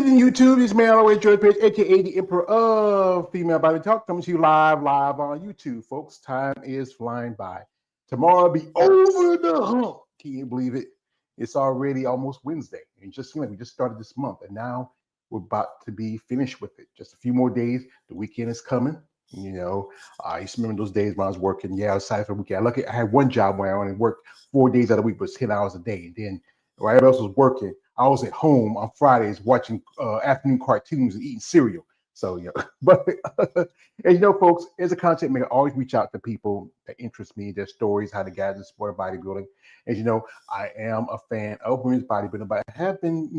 evening, YouTube. This man always Joy Page, aka the Emperor of Female Body Talk, coming to you live on YouTube, folks. Time is flying by. Tomorrow will be over the hump. Can you believe it? It's already almost Wednesday. And it just seems like we just started this month, and now we're about to be finished with it. Just a few more days. The weekend is coming. I used to remember those days when I was working. Yeah, I was excited for the weekend. Lucky I had one job where I only worked 4 days out of the week, but it's 10 hours a day. And then while everybody else was working, I was at home on Fridays watching afternoon cartoons and eating cereal. So, but and folks, as a content maker, I always reach out to people that interest me, their stories, how they got into sport of bodybuilding. As you know, I am a fan of women's bodybuilding, but I have been,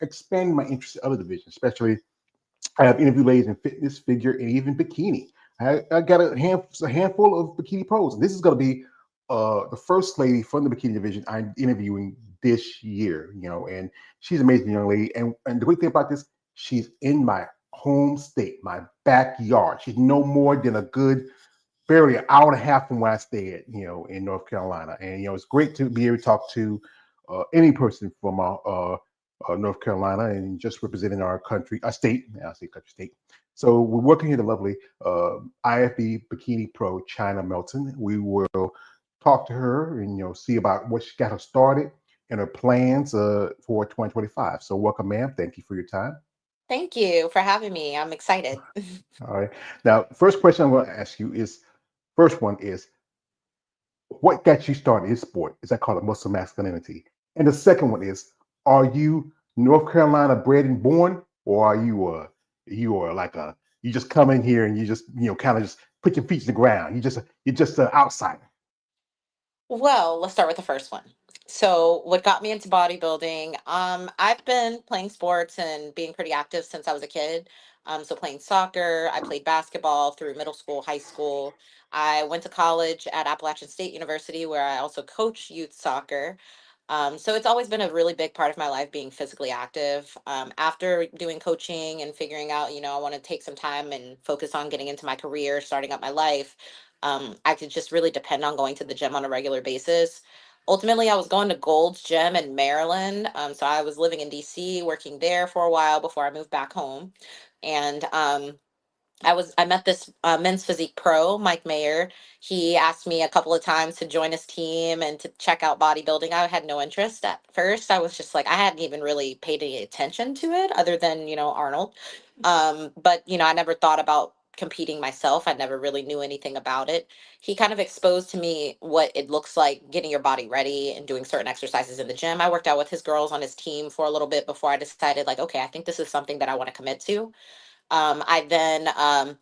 expanding my interest in other divisions, especially I have interviewed ladies in fitness, figure, and even bikini. I got a handful of bikini pros, and this is going to be the first lady from the bikini division I'm interviewing this year. And she's an amazing young lady. And the great thing about this, she's in my home state, my backyard. She's no more than a good barely an hour and a half from where I stay at, in North Carolina. And it's great to be able to talk to any person from North Carolina and just representing our country, our state. I say country, state. So we're working here, the lovely IFBB Bikini Pro Chyna Melton. We will talk to her and see about what she got her started and her plans for 2025. So welcome, ma'am. Thank you for your time. Thank you for having me. I'm excited. All right. Now, first question I'm going to ask you is, first one is, what got you started in sport? Is that called a muscle masculinity? And the second one is, are you North Carolina bred and born, or are you like you just come in here and you just kind of just put your feet to the ground? You're just an outsider. Well, let's start with the first one. So, what got me into bodybuilding? I've been playing sports and being pretty active since I was a kid. So playing soccer, I played basketball through middle school, high school. I went to college at Appalachian State University, where I also coach youth soccer. So it's always been a really big part of my life being physically active. After doing coaching and figuring out, I want to take some time and focus on getting into my career, starting up my life. I could just really depend on going to the gym on a regular basis. Ultimately, I was going to Gold's Gym in Maryland. So I was living in DC, working there for a while before I moved back home. And I met this men's physique pro, Mike Mayer. He asked me a couple of times to join his team and to check out bodybuilding. I had no interest at first. I was just like, I hadn't even really paid any attention to it other than, Arnold. But I never thought about competing myself. I never really knew anything about it. He kind of exposed to me what it looks like getting your body ready and doing certain exercises in the gym. I worked out with his girls on his team for a little bit before I decided, like, okay, I think this is something that I want to commit to. I then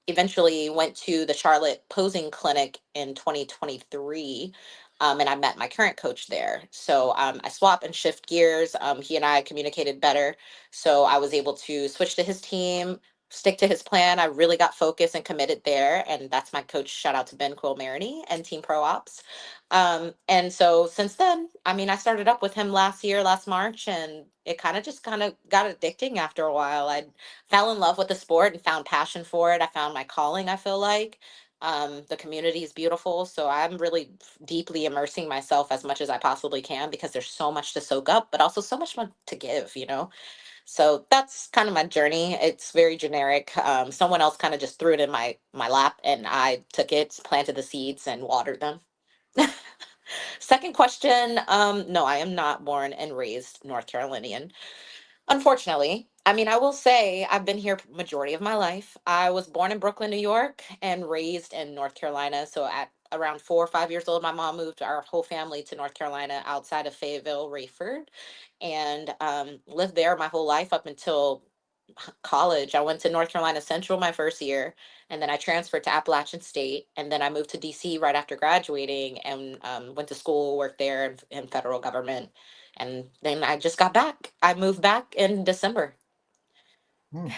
eventually went to the Charlotte Posing Clinic in 2023. And I met my current coach there. So I swap and shift gears. He and I communicated better. So I was able to switch to his team, stick to his plan. I really got focused and committed there. And that's my coach. Shout out to Ben Quill Maroney and Team Pro Ops. And so since then, I mean, I started up with him last March, and it kind of got addicting after a while. I fell in love with the sport and found passion for it. I found my calling, I feel like. The community is beautiful. So I'm really deeply immersing myself as much as I possibly can because there's so much to soak up, but also so much more to give. So that's kind of my journey. It's very generic. Someone else kind of just threw it in my lap, and I took it, planted the seeds, and watered them. Second question. No, I am not born and raised North Carolinian. Unfortunately, I mean, I will say I've been here majority of my life. I was born in Brooklyn, New York, and raised in North Carolina. So at around 4 or 5 years old, my mom moved our whole family to North Carolina outside of Fayetteville, Rayford, and lived there my whole life up until college. I went to North Carolina Central my first year, and then I transferred to Appalachian State, and then I moved to DC right after graduating and went to school, worked there in federal government, and then I just got back. I moved back in December. Hmm.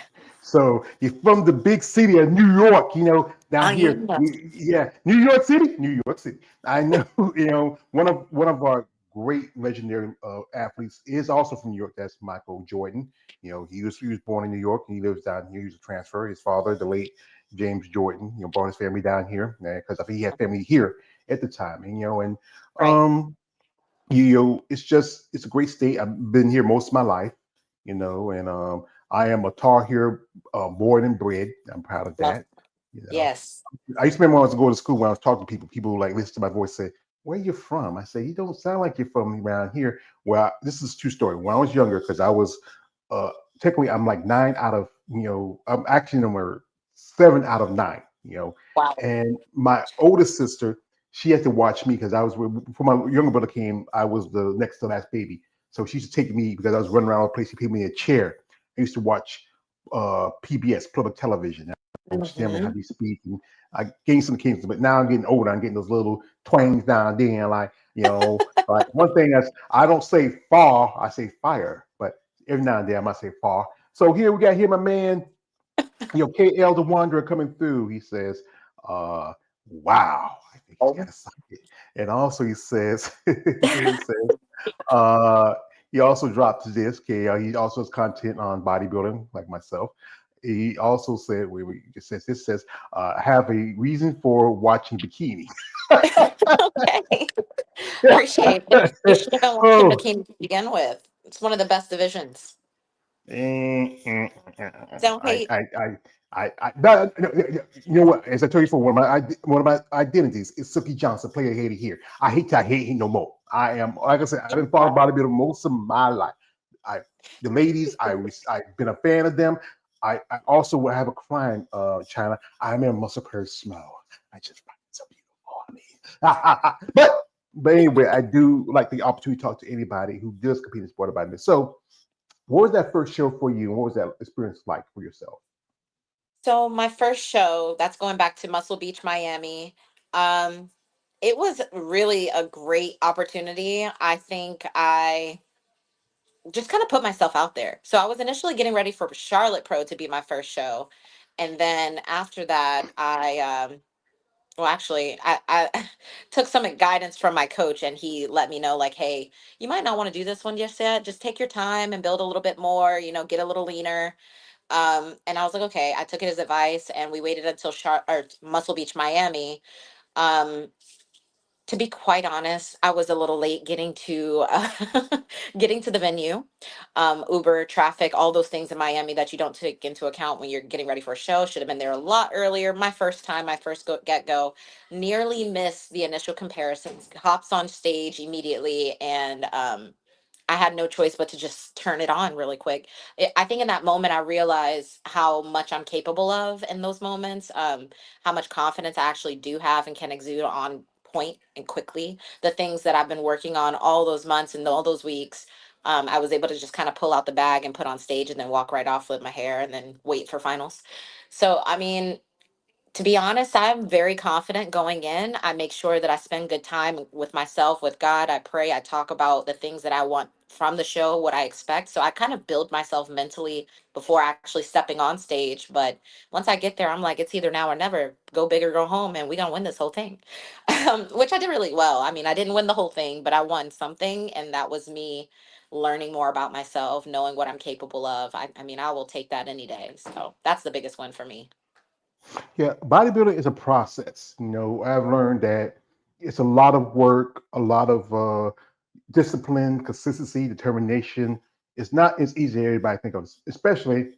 So you're from the big city of New York, down I here. am. Yeah, New York City, New York City. I know, one of our great legendary athletes is also from New York. That's Michael Jordan. He was born in New York and he lives down here. He was a transfer. His father, the late James Jordan, brought his family down here because I think he had family here at the time. And Right. it's a great state. I've been here most of my life. and I am a Tar Heel born and bred. I'm proud of Love. that. You know, Yes. I used to remember when I was going to school when I was talking to people. People who like listen to my voice say, "Where you from?" I say, "You don't sound like you're from around here." Well, this is a true story. When I was younger, because I was uh, technically I'm like nine out of I'm actually number 7 out of 9. Wow. And my oldest sister, she had to watch me because I was before my younger brother came. I was the next to last baby, so she used to take me because I was running around the place. She put me in a chair. I used to watch PBS, public television. I watched them and how Hmm. they speak, and I gained some kinks. But now I'm getting older. I'm getting those little twangs down then, like one thing that's I don't say far, I say fire, but every now and then I might say far. So here we got here, my man, KL the Wanderer coming through. He says, wow, I think he's got Oh. a socket. And also he says, he says, uh, he also dropped this. KL, he also has content on bodybuilding, like myself. He also said, it says, this says, have a reason for watching Bikini. Okay. Appreciate it. You should have been watching Oh, Bikini to begin with. It's one of the best divisions. Don't I, hate. I, I, no, you know what? As I told you before, one of my identities is Silky Johnson, player hater here. I hate him no more. I am, like I said, I've been following bodybuilding most of my life. I, the ladies, I've been a fan of them. I also will have a client, China. I'm in muscle purse smell. I just find it so beautiful. I mean, but anyway, I do like the opportunity to talk to anybody who does compete in sport about this. So what was that first show for you, and what was that experience like for yourself? So my first show, that's going back to Muscle Beach, Miami. Um, it was really a great opportunity. I think I just kind of put myself out there. So I was initially getting ready for Charlotte Pro to be my first show. And then after that, well, actually, I took some guidance from my coach and he let me know, like, hey, you might not want to do this one just yet. Just take your time and build a little bit more, get a little leaner. And I was like, okay, I took his advice and we waited until Muscle Beach, Miami. Um, to be quite honest, I was a little late getting to getting to the venue. Uber traffic, all those things in Miami that you don't take into account when you're getting ready for a show. Should have been there a lot earlier. My first time, my first get go, nearly missed the initial comparisons. Hops on stage immediately, and I had no choice but to just turn it on really quick. I think in that moment, I realized how much I'm capable of in those moments, how much confidence I actually do have and can exude on point and quickly. The things that I've been working on all those months and all those weeks, I was able to just kind of pull out the bag and put on stage and then walk right off with my hair and then wait for finals. So, I mean, to be honest, I'm very confident going in. I make sure that I spend good time with myself, with God. I pray, I talk about the things that I want from the show, what I expect. So I kind of build myself mentally before actually stepping on stage. But once I get there, I'm like, it's either now or never. Go big or go home, and we're going to win this whole thing. Which I did really well. I mean, I didn't win the whole thing, but I won something. And that was me learning more about myself, knowing what I'm capable of. I mean, I will take that any day. So that's the biggest one for me. Yeah, bodybuilding is a process. I've learned that it's a lot of work, a lot of discipline, consistency, determination. It's not as easy as everybody think of, especially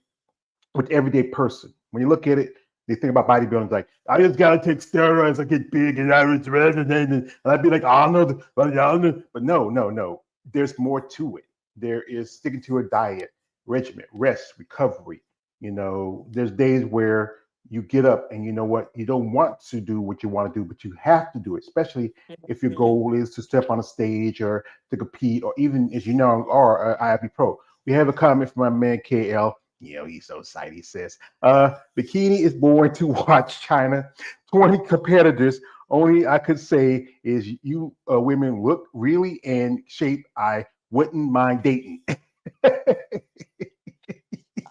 with everyday person. When you look at it, they think about bodybuilding like I just gotta take steroids, I get big, and I was and I'd be like Arnold, but no, no, no. There's more to it. There is sticking to a diet, regimen, rest, recovery. There's days where you get up and you know what, you don't want to do what you want to do, but you have to do it, especially if your Mhm. goal is to step on a stage or to compete, or even as or IFB Pro. We have a comment from my man KL. He's so excited. He says, Bikini is born to watch China. 20 competitors. Only I could say is you women look really in shape. I wouldn't mind dating.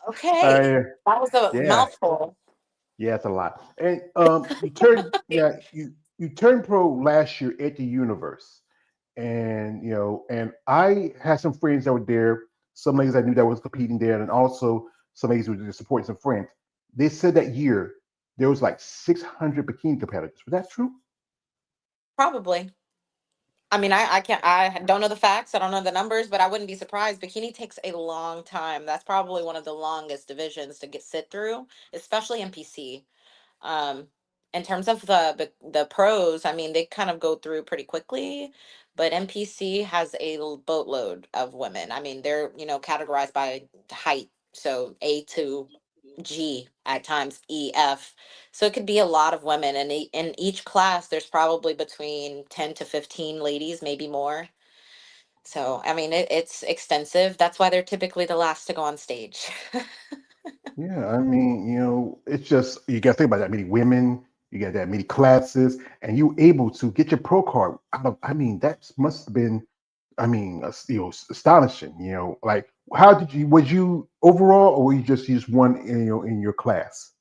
Okay. uh, That was a yeah, mouthful. yeah, it's a lot. And you turned pro last year at the Universe, and and I had some friends that were there. Some ladies I knew that was competing there, and also some ladies who were just supporting some friends. They said that year there was like 600 bikini competitors. Was that true? Probably. I mean, I can't, I don't know the facts, I don't know the numbers, but I wouldn't be surprised. Bikini takes a long time. That's probably one of the longest divisions to get sit through, especially in PC. Um, in terms of the pros, I mean, they kind of go through pretty quickly, but NPC has a boatload of women. I mean, they're, categorized by height, so A to G, at times E, F. So it could be a lot of women, and in each class, there's probably between 10 to 15 ladies, maybe more. So, I mean, it's extensive. That's why they're typically the last to go on stage. Yeah, I mean, it's just you got to think about that many women, you got that many classes, and you able to get your pro card out of. I mean, that must have been, I mean, astonishing. Like how did you? Was you overall, or were you just one in your class?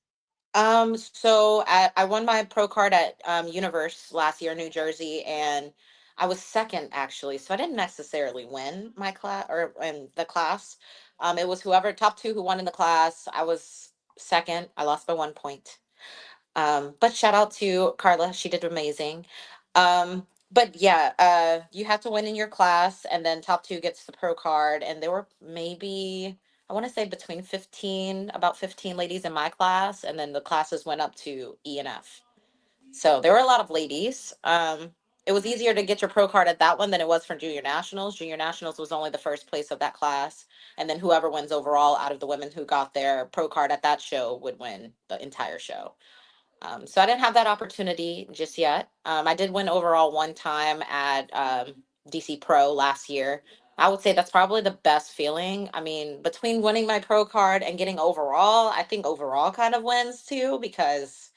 So I won my pro card at Universe last year in New Jersey, and I was second actually. So I didn't necessarily win my class or in the class. It was whoever top two who won in the class. I was second. I lost by 1 point. But shout out to Carla. She did amazing. But yeah, you have to win in your class, and then top two gets the pro card. And there were maybe, I want to say between 15, about 15 ladies in my class, and then the classes went up to E and F. So there were a lot of ladies. It was easier to get your pro card at that one than it was for junior nationals. Junior nationals was only the first place of that class, and then whoever wins overall out of the women who got their pro card at that show would win the entire show. So I didn't have that opportunity just yet. I did win overall one time at DC Pro last year. I would say that's probably the best feeling. I mean, between winning my pro card and getting overall, I think overall kind of wins too, because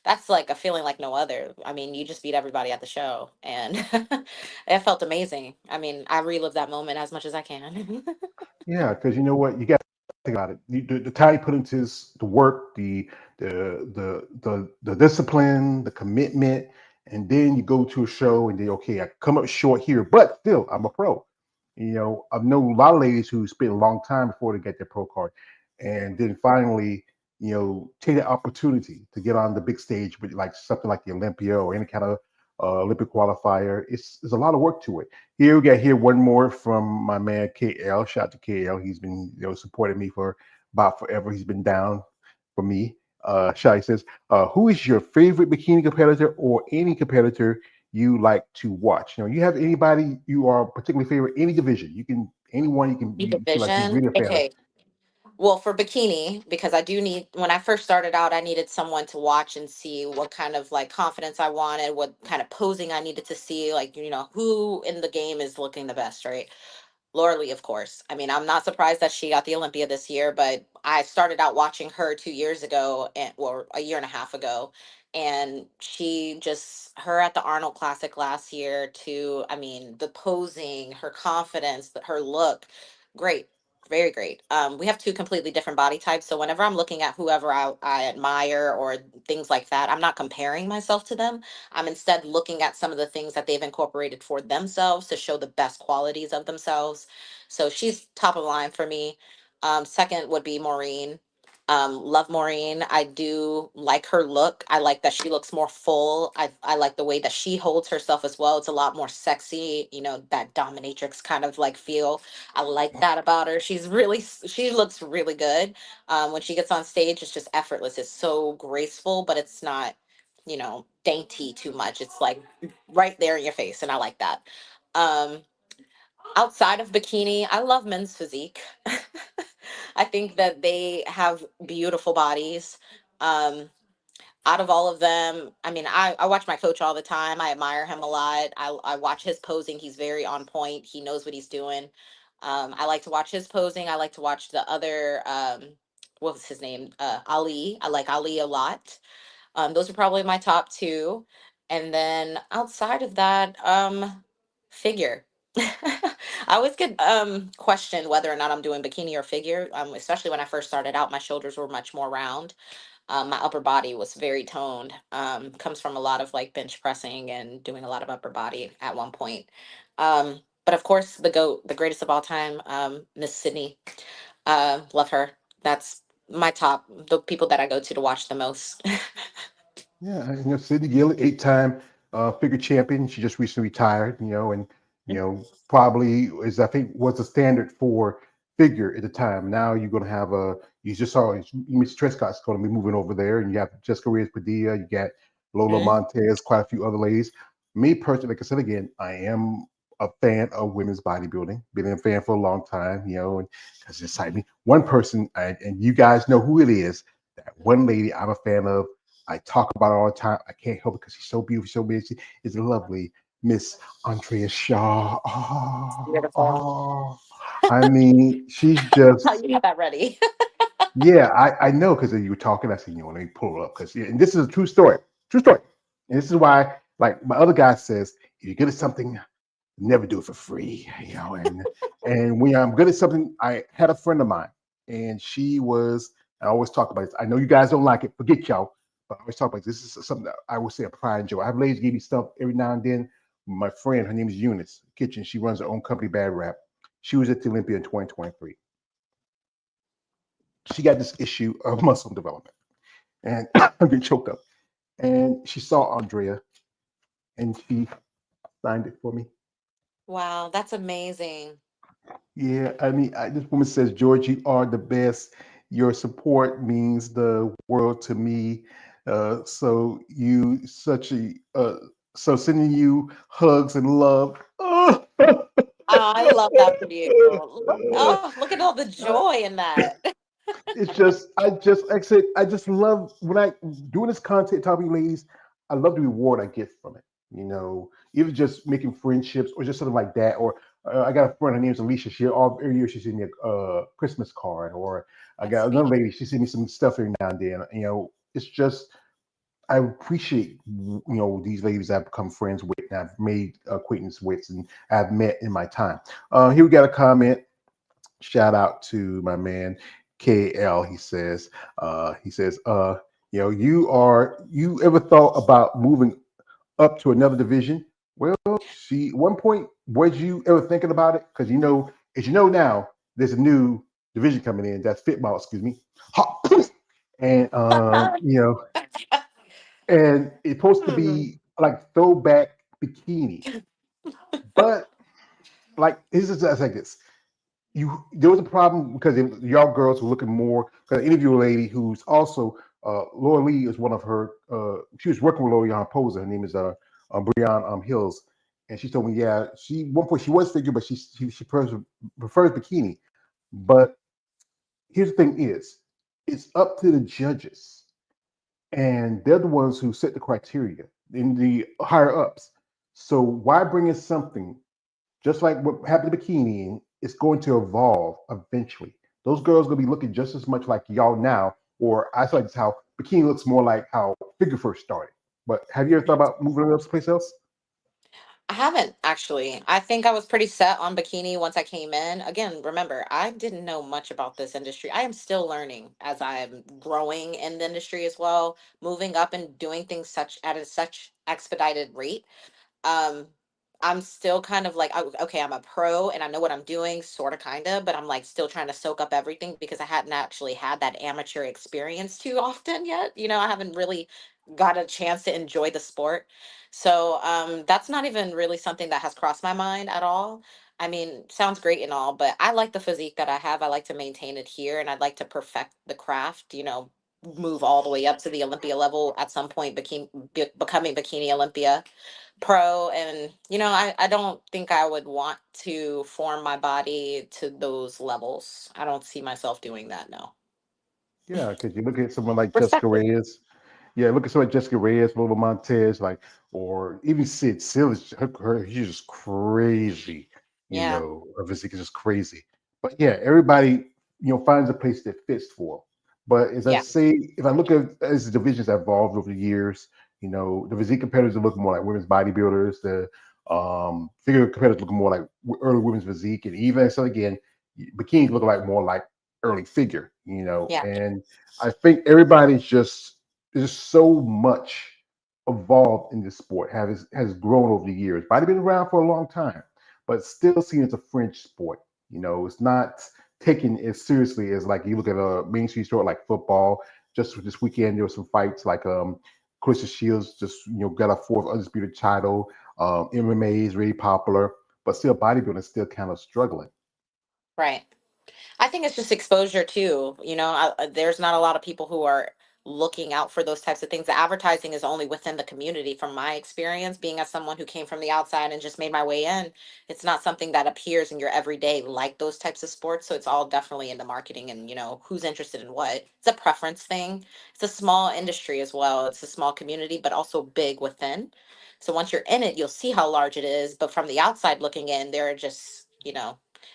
that's like a feeling like no other. I mean, you just beat everybody at the show, and it felt amazing. I mean, I relive that moment as much as I can. Yeah, because you know what, you got to think about it. The time you put into the work, the discipline, the commitment, and then you go to a show and then okay, I come up short here, but still I'm a pro. I know a lot of ladies who spend a long time before they get their pro card, and then finally, take the opportunity to get on the big stage with like something like the Olympia or any kind of Olympic qualifier. It's a lot of work to it. Here we got here one more from my man KL. Shout out to KL. He's been supporting me for about forever. He's been down for me. Shai says, "Who is your favorite bikini competitor or any competitor you like to watch? You have anybody you are particularly favorite any division? You can anyone you can The you feel like you're division. really a fan of." Okay. Well, for bikini, because I do need, when I first started out, I needed someone to watch and see what kind of like confidence I wanted, what kind of posing I needed to see, like, who in the game is looking the best, right? Laura Lee, of course. I mean, I'm not surprised that she got the Olympia this year, but I started out watching her 2 years ago, or a year and a half ago. And her at the Arnold Classic last year, too. I mean, the posing, her confidence, her look, great. Very great. We have two completely different body types. So whenever I'm looking at whoever I admire or things like that, I'm not comparing myself to them. I'm instead looking at some of the things that they've incorporated for themselves to show the best qualities of themselves. So she's top of line for me. Second would be Maureen. Love Maureen. I do like her look. I like that she looks more full. I like the way that she holds herself as well. It's a lot more sexy, that dominatrix kind of like feel. I like that about her. She looks really good. When she gets on stage, it's just effortless. It's so graceful, but it's not, dainty too much. It's like right there in your face, and I like that. Um, Outside of bikini, I love men's physique. I think that they have beautiful bodies. Um, Out of all of them, I mean, I watch my coach all the time. I admire him a lot. I watch his posing. He's very on point. He knows what he's doing. I like to watch his posing. I like to watch the other, what was his name? Ali. I like Ali a lot. Those are probably my top two. And then outside of that, figure. I always get questioned whether or not I'm doing bikini or figure. Especially when I first started out, my shoulders were much more round. My upper body was very toned. Comes from a lot of like bench pressing and doing a lot of upper body at one point. But of course, the goat, the greatest of all time, Miss Sydney. Love her. That's my top. The people that I go to watch the most. Yeah, Sidney Gillett, 8-time. figure champion. She just recently retired, and probably is I think was the standard for figure at the time. Now you're going to have a you just saw Miss Trescott's going to be moving over there, and you have Jessica Reyes Padilla, you got Lola Mhm. Montez, quite a few other ladies. Me personally, like I said again, I am a fan of women's bodybuilding. Been a fan for a long time, and because it excites me. One person, and you guys know who it is. That one lady I'm a fan of. I talk about her all the time. I can't help it because she's so beautiful, so busy. Is lovely Miss Andrea Shaw. Oh, Beautiful. oh. I mean, she's How just you got that ready? yeah. I know because you were talking. I said, let me pull it up because and this is a true story. True story. And this is why, like my other guy says, if you're good at something, never do it for free. And when I'm good at something, I had a friend of mine, and she was. I always talk about this. I know you guys don't like it. Forget y'all. But I always talk about this. This is something that I would say a pride and joy. I have ladies give me stuff every now and then. My friend, her name is Eunice Kitchen. She runs her own company, Bad Rap. She was at the Olympia in 2023. She got this issue of muscle development, and I'm getting choked up. And she saw Andrea, and she signed it for me. Wow, that's amazing. Yeah, I mean, this woman says, George, you are the best. Your support means the world to me. So you such a so sending you hugs and love. Oh. Oh, I love that for you. Look at all the joy in that. It's just like I said, I just love when I doing this content, talking ladies. I love the reward I get from it. Either just making friendships or just something like that. Or I got a friend, her name's Alicia. She every year she sends me a Christmas card. Or I That's got another sweet. lady. She sends me some stuff every now and then. It's just I appreciate these ladies I've become friends with and I've made acquaintance with and I've met in my time. Here we got a comment. Shout out to my man KL. He says, you ever thought about moving up to another division? Well, see, one point, was you ever thinking about it? Because as you know now, there's a new division coming in. That's football, excuse me. Hop, poof. And and it's supposed to Hmm. be like throwback bikini. But like this is like this. There was a problem because y'all girls were looking more. Because I interviewed a lady who's also Laura Lee is one of her. She was working with Laura Poser. Her name is Breon Hills, and she told me, yeah, she one point she was figure, but she prefers bikini. But here's the thing: it's up to the judges, and they're the ones who set the criteria in the higher ups. So why bring in something just like what happened to bikini, it's going to evolve eventually. Those girls are gonna be looking just as much like y'all now, or I feel like it's how bikini looks more like how figure first started. But have you ever thought about moving up someplace else? I haven't actually. I think I was pretty set on bikini once I came in. Again, remember, I didn't know much about this industry. I am still learning as I'm growing in the industry as well, moving up and doing things such at a such expedited rate. um I'm still kind of like, okay, I'm a pro and I know what I'm doing, sort of, kind of, but I'm like still trying to soak up everything because I hadn't actually had that amateur experience too often yet. I haven't really got a chance to enjoy the sport. So that's not even really something that has crossed my mind at all. I mean, sounds great and all, but I like the physique that I have. I like to maintain it here and I'd like to perfect the craft, move all the way up to the Olympia level at some point, becoming Bikini Olympia pro. And I don't think I would want to form my body to those levels. I don't see myself doing that, no. Yeah, because you look at someone like Jessica Respect it. Reyes. Yeah, look at someone like Jessica Reyes, Lola Montez, like, or even Sid. Sid is she's just crazy. Yeah. Her physique is just crazy. But yeah, everybody finds a place that fits for 'em. But as I Yeah. say, if I look at as the divisions have evolved over the years, the physique competitors are looking more like women's bodybuilders. The figure competitors looking more like early women's physique, and even so again, bikinis look like more like early figure. Yeah. And I think everybody's just there's so much evolved in this sport, has grown over the years. Might have been around for a long time, but still seen as a fringe sport. It's not taken as seriously as like you look at a mainstream sport like football. Just this weekend there were some fights like Clarissa Shields just got a fourth undisputed title. MMA is really popular, but still bodybuilding is still kind of struggling. Right. I think it's just exposure too. There's not a lot of people who are looking out for those types of things. The advertising is only within the community, from my experience, being as someone who came from the outside and just made my way in. It's not something that appears in your everyday like those types of sports. So it's all definitely in the marketing and, who's interested in what. It's a preference thing. It's a small industry as well. It's a small community, but also big within. So once you're in it, you'll see how large it is. But from the outside looking in, they're just,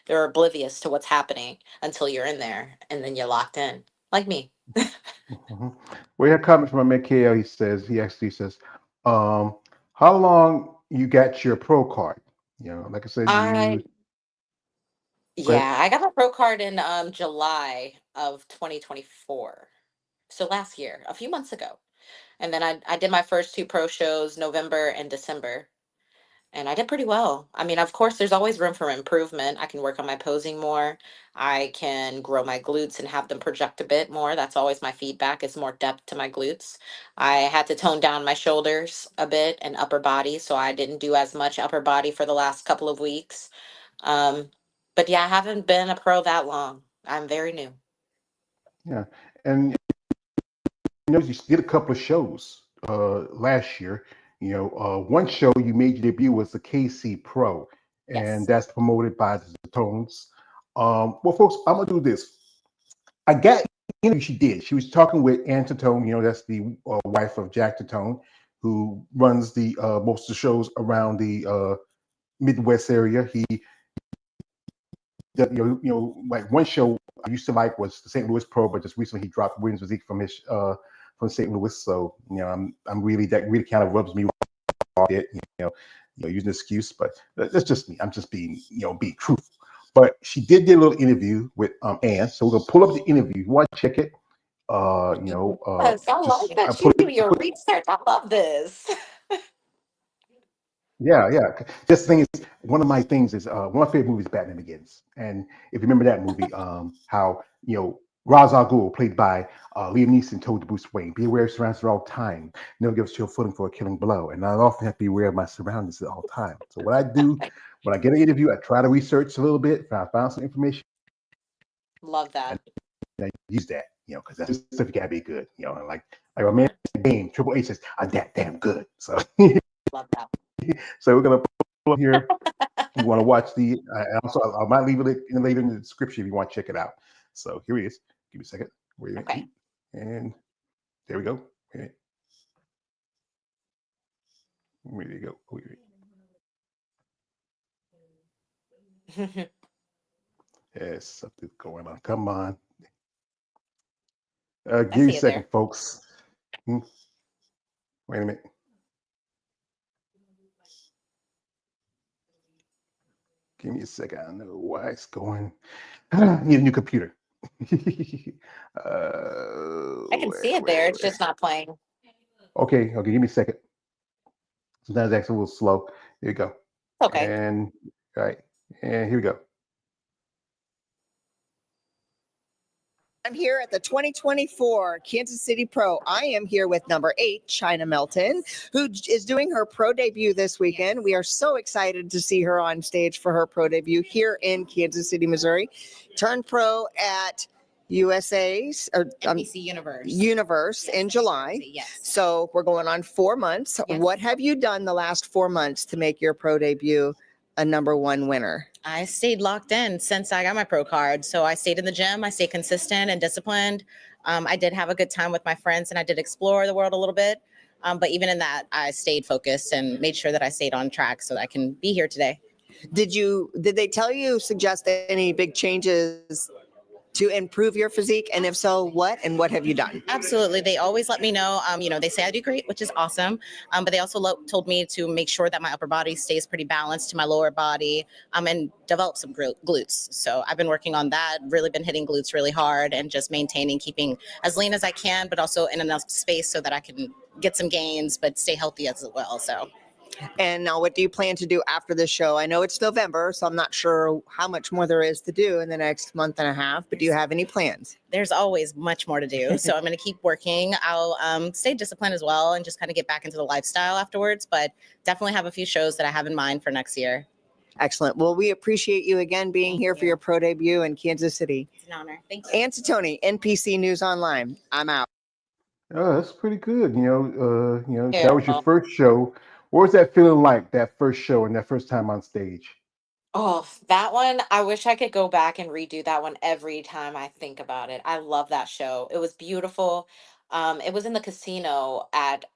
they're oblivious to what's happening until you're in there and then you're locked in, like me. hmm We have comments from Mikhail. He actually says, um, how long you got your pro card? Like I said, I go ahead. Yeah, I got my pro card in July of 2024. So last year, a few months ago. And then I did my first two pro shows November and December. And I did pretty well. I mean, of course, there's always room for improvement. I can work on my posing more. I can grow my glutes and have them project a bit more. That's always my feedback, is more depth to my glutes. I had to tone down my shoulders a bit and upper body, so I didn't do as much upper body for the last couple of weeks. Um, but yeah, I haven't been a pro that long. I'm very new. Yeah, and you did a couple of shows last year. One show you made your debut was the KC Pro, and Yes. that's promoted by the Tones. Well, folks, I'm gonna do this. I got interview she did. She was talking with Ann Tatone, that's the wife of Jack Tatone, who runs the most of the shows around the Midwest area. He, like one show I used to like was the St. Louis Pro, but just recently he dropped Williams Physique from his from St. Louis. So I'm really, that really kind of rubs me off it. Using an excuse, but that's just me. I'm just being being truthful. But she did a little interview with Ann, so we're gonna pull up the interview. You want to check it? Yes, I like Just I that you put do it. your research. I love this. Yeah, yeah. This thing is one of my things is one of my favorite movies, Batman Begins. And if you remember that movie, how Ra's al Ghul, played by Liam Neeson, told to Bruce Wayne, "Be aware of surroundings at all time. Never give us your footing for a killing blow." And I often have to be aware of my surroundings at all time. So what I do when I get an interview, I try to research a little bit. If I found some information, Love that. I use that, because that's just stuff you gotta be good, and like a man game, Triple H says, "I'm that damn good." So Love that. so we're gonna pull up here. If you want to watch the, also I might leave it later in the description if you want to check it out. So here he is. Give me a second. Okay. And there we go. Okay. Where do you go? Yes, something's going on. Come on. I Give me a see it second, there. folks. Wait a minute. Give me a second. I don't know why it's going. I need a new computer. I can see it there. It's just not playing. Okay, give me a second. Sometimes it's actually a little slow. Here we go. Okay. And all right. And here we go. I'm here at the 2024 Kansas City Pro. I am here with number 8, Chyna Melton, who is doing her pro debut this weekend. We are so excited to see her on stage for her pro debut here in Kansas City, Missouri. Turned pro at USA's or NBC Universe. Universe in July. Yes. So we're going on 4 months. Yes. What have you done the last 4 months to make your pro debut a number 1 winner? I stayed locked in since I got my pro card. So I stayed in the gym. I stayed consistent and disciplined. I did have a good time with my friends and I did explore the world a little bit. But even in that, I stayed focused and made sure that I stayed on track so that I can be here today. Did they tell you, suggest any big changes to improve your physique? And if so, what and what have you done? Absolutely. They always let me know, they say I do great, which is awesome. But they also told me to make sure that my upper body stays pretty balanced to my lower body and develop some glutes. So I've been working on that, really been hitting glutes really hard and just maintaining, keeping as lean as I can, but also in enough space so that I can get some gains, but stay healthy as well. So And now, what do you plan to do after the show? I know it's November, so I'm not sure how much more there is to do in the next month and a half, but do you have any plans? There's always much more to do. So I'm going to keep working. I'll stay disciplined as well and just kind of get back into the lifestyle afterwards, but definitely have a few shows that I have in mind for next year. Excellent. Well, we appreciate you again being Thank here for you. your pro debut in Kansas City. It's an honor. Thank you. Ann Tony, NPC News Online. I'm out. Oh, that's pretty good. That Yeah. was your first show. What was that feeling like, that first show and that first time on stage? Oh, that one, I wish I could go back and redo that one every time I think about it. I love that show. It was beautiful. It was in the casino at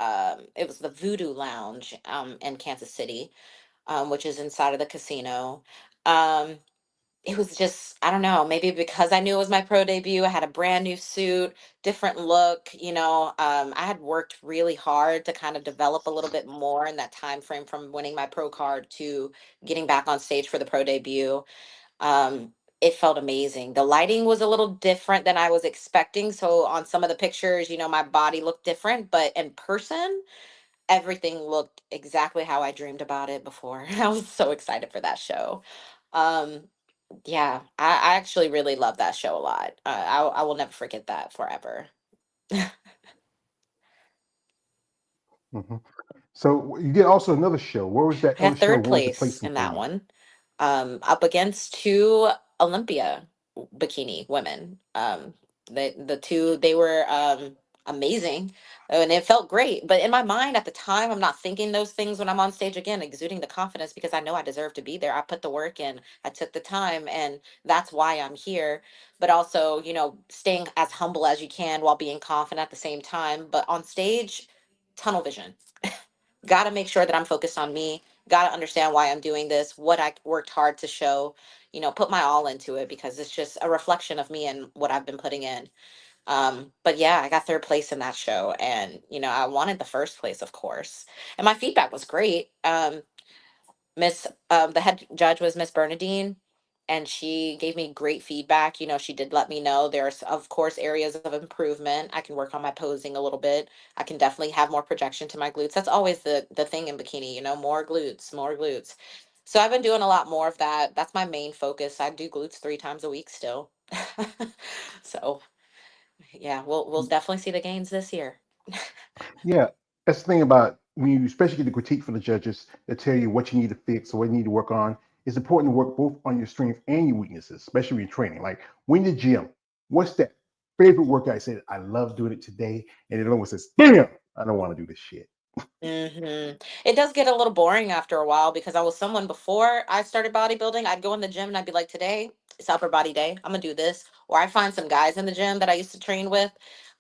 it was the Voodoo Lounge in Kansas City, which is inside of the casino. Um, it was just, I don't know, maybe because I knew it was my pro debut, I had a brand new suit, different look, I had worked really hard to kind of develop a little bit more in that time frame from winning my pro card to getting back on stage for the pro debut. um it felt amazing. The lighting was a little different than I was expecting, so on some of the pictures, my body looked different, but in person everything looked exactly how I dreamed about it before. I was so excited for that show. um yeah, I actually really love that show a lot. I will never forget that forever. Mhm. So you did also another show. Where was that I other got show? third What was the place placing in for that you? one, up against two Olympia bikini women. The two, they were amazing, and it felt great. But in my mind at the time, I'm not thinking those things when I'm on stage again, exuding the confidence because I know I deserve to be there. I put the work in, I took the time, and that's why I'm here. But also, staying as humble as you can while being confident at the same time. But on stage, tunnel vision. Got to make sure that I'm focused on me. Got to understand why I'm doing this, what I worked hard to show, put my all into it because it's just a reflection of me and what I've been putting in. But yeah, I got third place in that show, and I wanted the first place, of course. And my feedback was great. The head judge was Miss Bernadine, and she gave me great feedback. She did let me know there's, of course, areas of improvement. I can work on my posing a little bit. I can definitely have more projection to my glutes. That's always the thing in bikini, more glutes, more glutes. So I've been doing a lot more of that. That's my main focus. I do glutes 3 times a week still. So yeah, we'll definitely see the gains this year. Yeah, that's the thing about when you especially get the critique from the judges that tell you what you need to fix or what you need to work on. It's important to work both on your strengths and your weaknesses, especially when you're training. Like when you're gym, what's that favorite workout? I said, I love doing it today. And it almost says, damn, I don't want to do this shit. It does get a little boring after a while because I was someone before I started bodybuilding. I'd go in the gym and I'd be like, today it's upper body day. I'm gonna do this. Or I find some guys in the gym that I used to train with,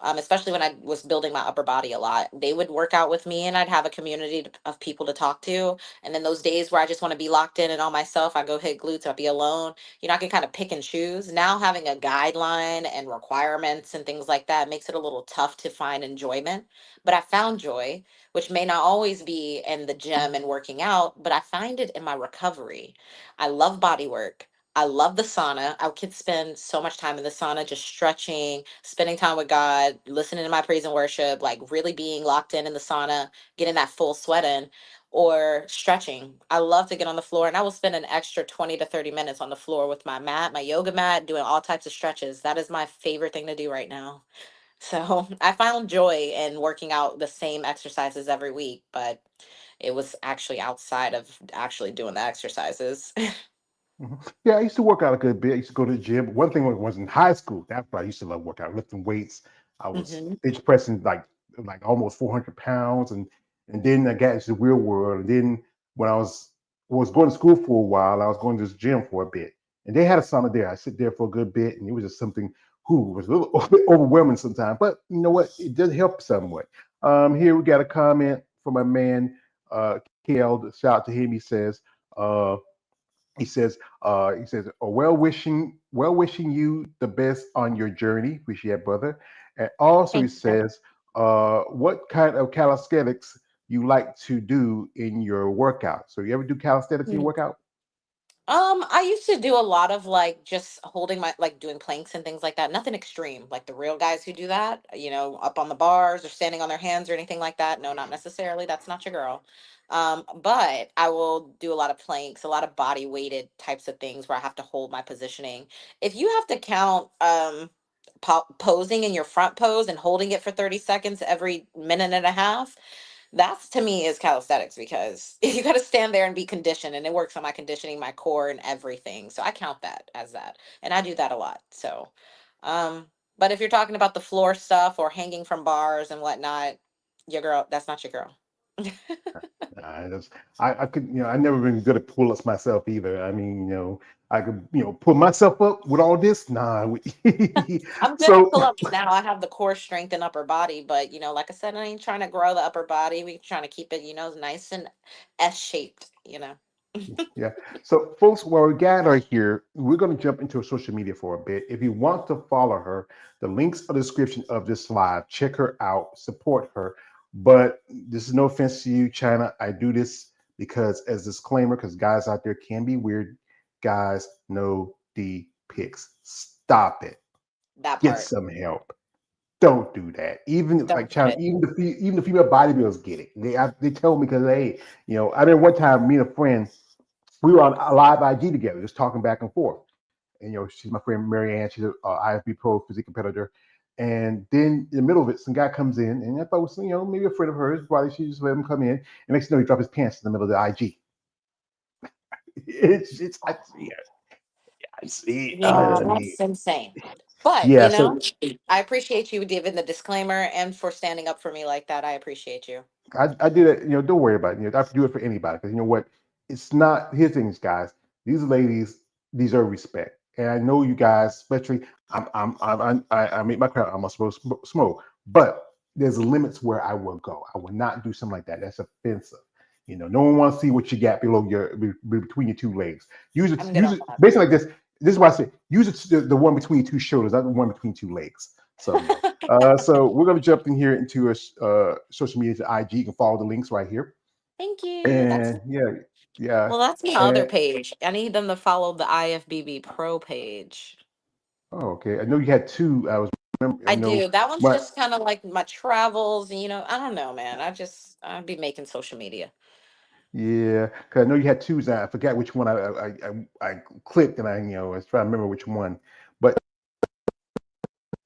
especially when I was building my upper body a lot. They would work out with me and I'd have a community of people to talk to. And then those days where I just want to be locked in and on myself, I go hit glutes, I'll be alone. I can kind of pick and choose. Now having a guideline and requirements and things like that makes it a little tough to find enjoyment. But I found joy, which may not always be in the gym and working out, but I find it in my recovery. I love body work. I love the sauna. I could spend so much time in the sauna just stretching, spending time with God, listening to my praise and worship, like really being locked in the sauna, getting that full sweat in, or stretching. I love to get on the floor and I will spend an extra 20 to 30 minutes on the floor with my mat, my yoga mat, doing all types of stretches. That is my favorite thing to do right now. So I found joy in working out the same exercises every week, but it was actually outside of actually doing the exercises. Yeah, I used to work out a good bit. I used to go to the gym. One thing was in high school. That's what I used to love working out, lifting weights. I was Hmm. bench pressing like almost 400 pounds, and then I got into the real world. And then when I was going to school for a while, I was going to this gym for a bit, and they had a sauna there. I sit there for a good bit, and it was just something who was a little bit overwhelming sometimes. But you know what? It does help somewhat. Here we got a comment from a man, Kale. Shout out to him. Uh, he says, oh, well wishing you the best on your journey. Appreciate, brother. And also he Thank you. says, what kind of calisthenics you like to do in your workout? So you ever do calisthenics in your workout? I used to do a lot of like just holding my like doing planks and things like that. Nothing extreme, like the real guys who do that, up on the bars or standing on their hands or anything like that. No, not necessarily. That's not your girl. But I will do a lot of planks, a lot of body weighted types of things where I have to hold my positioning. If you have to count posing in your front pose and holding it for 30 seconds every minute and a half, that's to me is calisthenics because you got to stand there and be conditioned, and it works on my conditioning, my core, and everything. So I count that as that, and I do that a lot. So, um, but if you're talking about the floor stuff or hanging from bars and whatnot, your girl, that's not your girl. I just, I could, I never been good at pull-ups myself either. I mean, I could, pull myself up with all this. Nah. I'm good at So, pull-ups now. I have the core strength and upper body, but like I said, I ain't trying to grow the upper body. We trying to keep it, nice and S shaped. yeah. So, folks, while we gather here, we're going to jump into her social media for a bit. If you want to follow her, the links are the description of this live. Check her out, support her. But this is no offense to you, China. I do this because, as disclaimer, because guys out there can be weird. Guys, no D pics. Stop it. That Get part. some help. Don't do that. Even like Don't do China, it. even the female bodybuilders get it. They told me because hey, I mean one time me and a friend we were on a live IG together, just talking back and forth. And she's my friend Mary Ann. She's a IFBB pro physique competitor. And then in the middle of it, some guy comes in, and I thought it was maybe a friend of hers. Probably she just let him come in. And next thing you know, he dropped his pants in the middle of the IG. It's I see it. I see. Yeah, I mean, that's insane. But, yeah. So I appreciate you giving the disclaimer and for standing up for me like that. I appreciate you. I do that. Don't worry about it. I have to do it for anybody because you know what? It's not. Here's the things, guys. These ladies deserve respect, and I know you guys, especially. I make my crowd. I'm not supposed to smoke, but there's limits where I will go. I will not do something like that. That's offensive. No one wants to see what you got below between your two legs. I'm good Use on it that. basically like this. This is why I say use it the one between your two shoulders, not the one between two legs. So so we're gonna jump in here into a social media to IG. You can follow the links right here. Thank you. And yeah, yeah. That's my other And page. I need them to follow the IFBB Pro page. oh, okay. I know you had two. I was remember. I do. That one's My just kind of like my travels. I don't know, man. I'd be making social media. yeah, because I know you had two. And I forgot which one I clicked, and I was trying to remember which one. But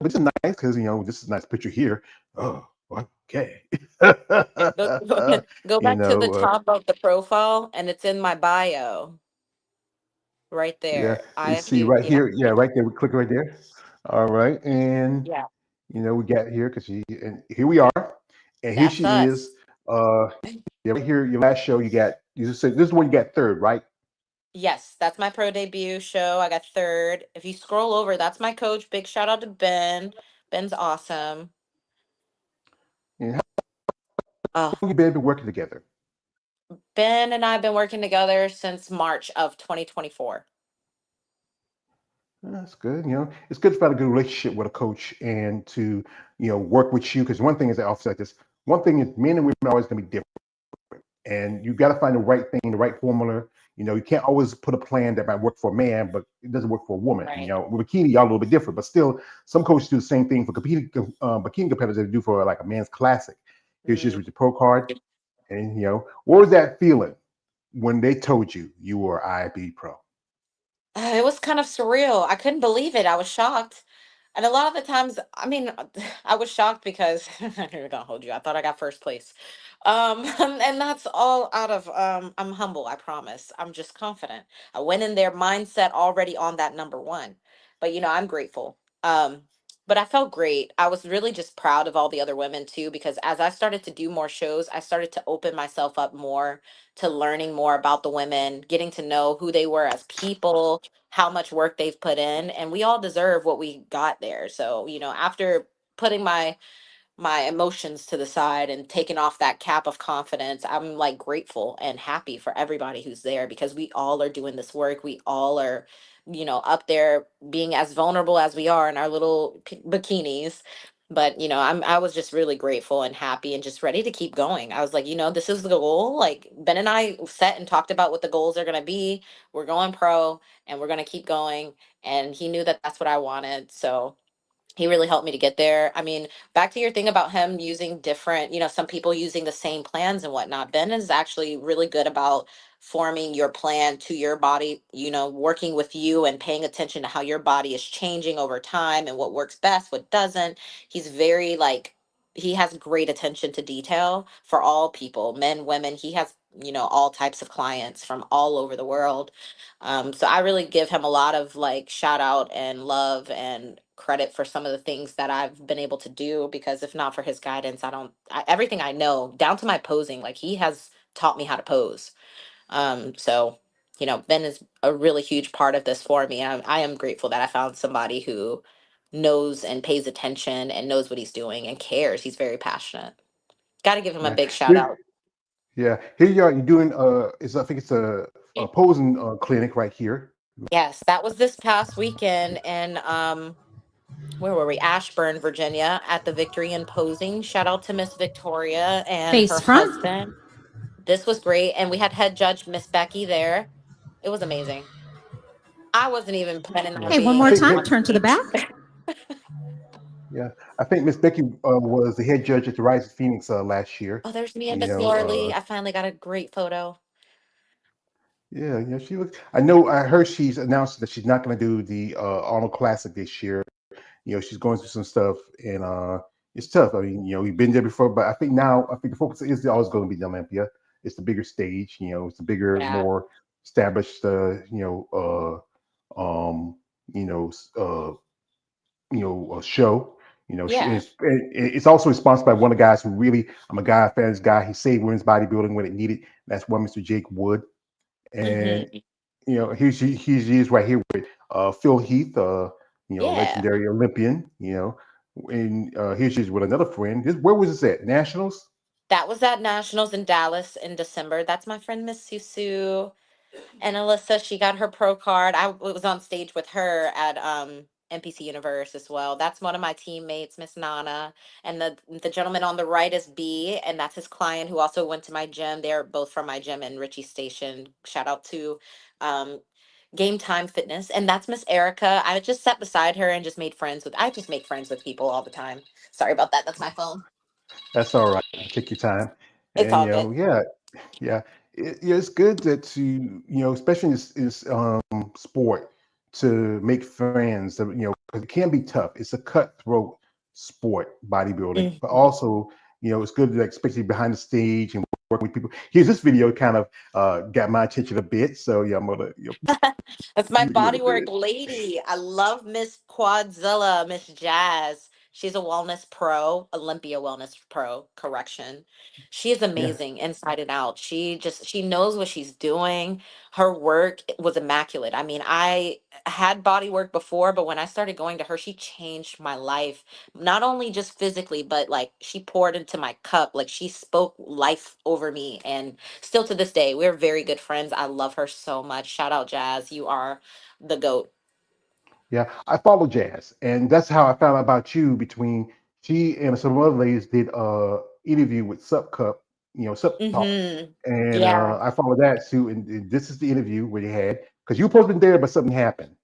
it's nice because this is a nice picture here. Oh, okay. Yeah, go you back to the know, top of the profile, and it's in my bio right yeah. there. You see IFB. right Yeah, here. Yeah, right there. We click right there. All right, and yeah. we got here because and here we are, and here That's she is. us. Uh, yeah, right here, your last show, you just said this is the one you got third, right? Yes, that's my pro debut show. I got third. If you scroll over, that's my coach. Big shout out to Ben. Ben's awesome. And how Oh, long you been working together? Ben and I have been working together since March of 2024. That's good. It's good to find a good relationship with a coach and to work with you because one thing is I often like this. One thing is men and women are always going to be different, and you got to find the right thing, the right formula. You can't always put a plan that might work for a man, but it doesn't work for a woman. Right. With bikini, y'all a little bit different, but still, some coaches do the same thing for competing bikini competitors they do for like a men's classic. Here's just Mm. with your pro card, and what was that feeling when they told you you were IB pro? It was kind of surreal. I couldn't believe it. I was shocked. And a lot of the times, I mean, I was shocked because I'm not gonna hold you. I thought I got first place. And that's all out of I'm humble, I promise. I'm just confident. I went in there mindset already on that number one. But I'm grateful. But I felt great. I was really just proud of all the other women too, because as I started to do more shows, I started to open myself up more to learning more about the women, getting to know who they were as people, how much work they've put in, and we all deserve what we got there. So after putting my emotions to the side and taking off that cap of confidence, I'm like grateful and happy for everybody who's there because we all are doing this work. We all are up there being as vulnerable as we are in our little bikinis, But I was just really grateful and happy and just ready to keep going. I was like, this is the goal. Like Ben and I set and talked about what the goals are going to be. We're going pro and we're going to keep going. And he knew that that's what I wanted. So he really helped me to get there. I mean, back to your thing about him using different, some people using the same plans and whatnot. Ben is actually really good about forming your plan to your body, working with you and paying attention to how your body is changing over time and what works best, what doesn't. He's very like, he has great attention to detail for all people, men, women. He has, all types of clients from all over the world. So I really give him a lot of like shout out and love and credit for some of the things that I've been able to do, because if not for his guidance, everything I know down to my posing, like he has taught me how to pose. So, Ben is a really huge part of this for me. I am grateful that I found somebody who knows and pays attention and knows what he's doing and cares. He's very passionate. Got to give him a Yeah. big shout out. Yeah. Here you are. You're doing I think it's a posing clinic right here. Yes, that was this past weekend, and where were we? Ashburn, Virginia, at the Victory in Posing. Shout out to Miss Victoria and Face her front. husband. This was great. And we had head judge Miss Becky there. It was amazing. I wasn't even planning on Okay, one being I more think time. on Turn to the stage. back. yeah, I think Miss Becky was the head judge at the Rise of Phoenix last year. Oh, there's me and You Miss know, Laura Lee. I finally got a great photo. yeah, she looks. I know. I heard she's announced that she's not going to do the Arnold Classic this year. She's going through some stuff, and it's tough. I mean, we've been there before, but I think the focus is always going to be the Olympia. It's the bigger stage. It's the bigger, Yeah. more established. Um, you know, s- uh, a show. Yeah. It's also sponsored by one of the guys who really, I'm a guy, a fan of this guy. He saved women's bodybuilding when it needed. That's one Mr. Jake Wood. And Hmm. he is right here with Phil Heath, Yeah. legendary Olympian. And here's she is with another friend. Where was this at? Nationals? That was at Nationals in Dallas in December. That's my friend Miss Susu. And Alyssa, she got her pro card. I was on stage with her at NPC Universe as well. That's one of my teammates, Miss Nana. And the gentleman on the right is B, and that's his client who also went to my gym. They're both from my gym in Ritchie Station. Shout out to um Game Time Fitness. And that's Miss Erica. I just sat beside her and just made friends with I just make friends with people all the time. Sorry about that. That's my phone. That's all right. Take your time. It's And all good. yeah, yeah, it's good that especially in this sport, to make friends. 'Cause it can be tough. It's a cutthroat sport, bodybuilding, but Mhm. also it's good, like, especially behind the stage and working with people. Here's this video kind of got my attention a bit, so yeah, I'm gonna That's my give you a little bodywork bit. lady. I love Miss Quadzilla, Miss Jazz. She's a wellness pro, Olympia wellness pro, correction. She is Yeah. amazing inside and out. She knows what she's doing. Her work was immaculate. I mean, I had body work before, but when I started going to her, she changed my life. Not only just physically, but like she poured into my cup. Like she spoke life over me, and still to this day, we're very good friends. I love her so much. Shout out Jazz. You are the GOAT. Yeah, I follow Jazz, and that's how I found out about you. Between she and some other ladies did interview with Sup Cup, Sup Talk, Mm-hmm. and Yeah. I followed that too. And this is the interview where you had, because you were supposed to be there, but something happened.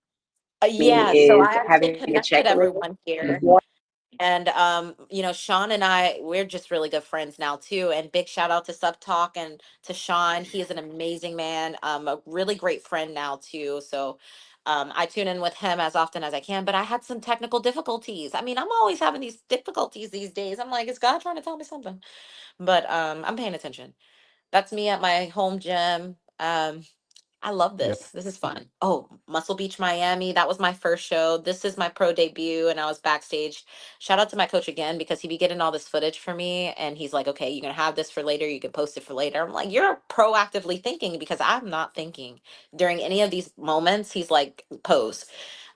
Me Yeah. So is I actually having a connected checklist. everyone here. And Sean and I, we're just really good friends now too. And big shout out to Sub Talk and to Sean. He is an amazing man, a really great friend now too. So I tune in with him as often as I can. But I had some technical difficulties. I mean, I'm always having these difficulties these days. I'm like, is God trying to tell me something? But I'm paying attention. That's me at my home gym. I love Yeah, this. This is fun. Oh, Muscle Beach, Miami. That was my first show. This is my pro debut, and I was backstage. Shout out to my coach again, because he be getting all this footage for me, and he's like, "Okay, you're gonna have this for later. You can post it for later." I'm like, "You're proactively thinking, because I'm not thinking during any of these moments." He's like, "Pose."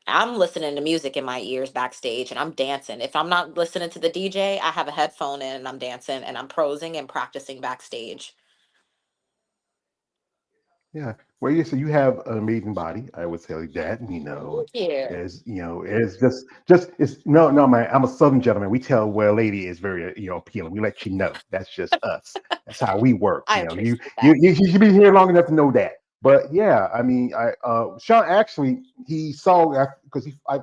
I'm listening to music in my ears backstage, and I'm dancing. If I'm not listening to the DJ, I have a headphone in, and I'm dancing, and I'm prosing and practicing backstage. Yeah. Well, you so you have an amazing body. I would tell you that. Thank you. As it's just it's no man. I'm a Southern gentleman. We tell where a lady is very appealing. We let you know. That's just us. That's how we work. I You appreciate you that. you should be here long enough to know that. But yeah, I mean, I Sean actually he saw because I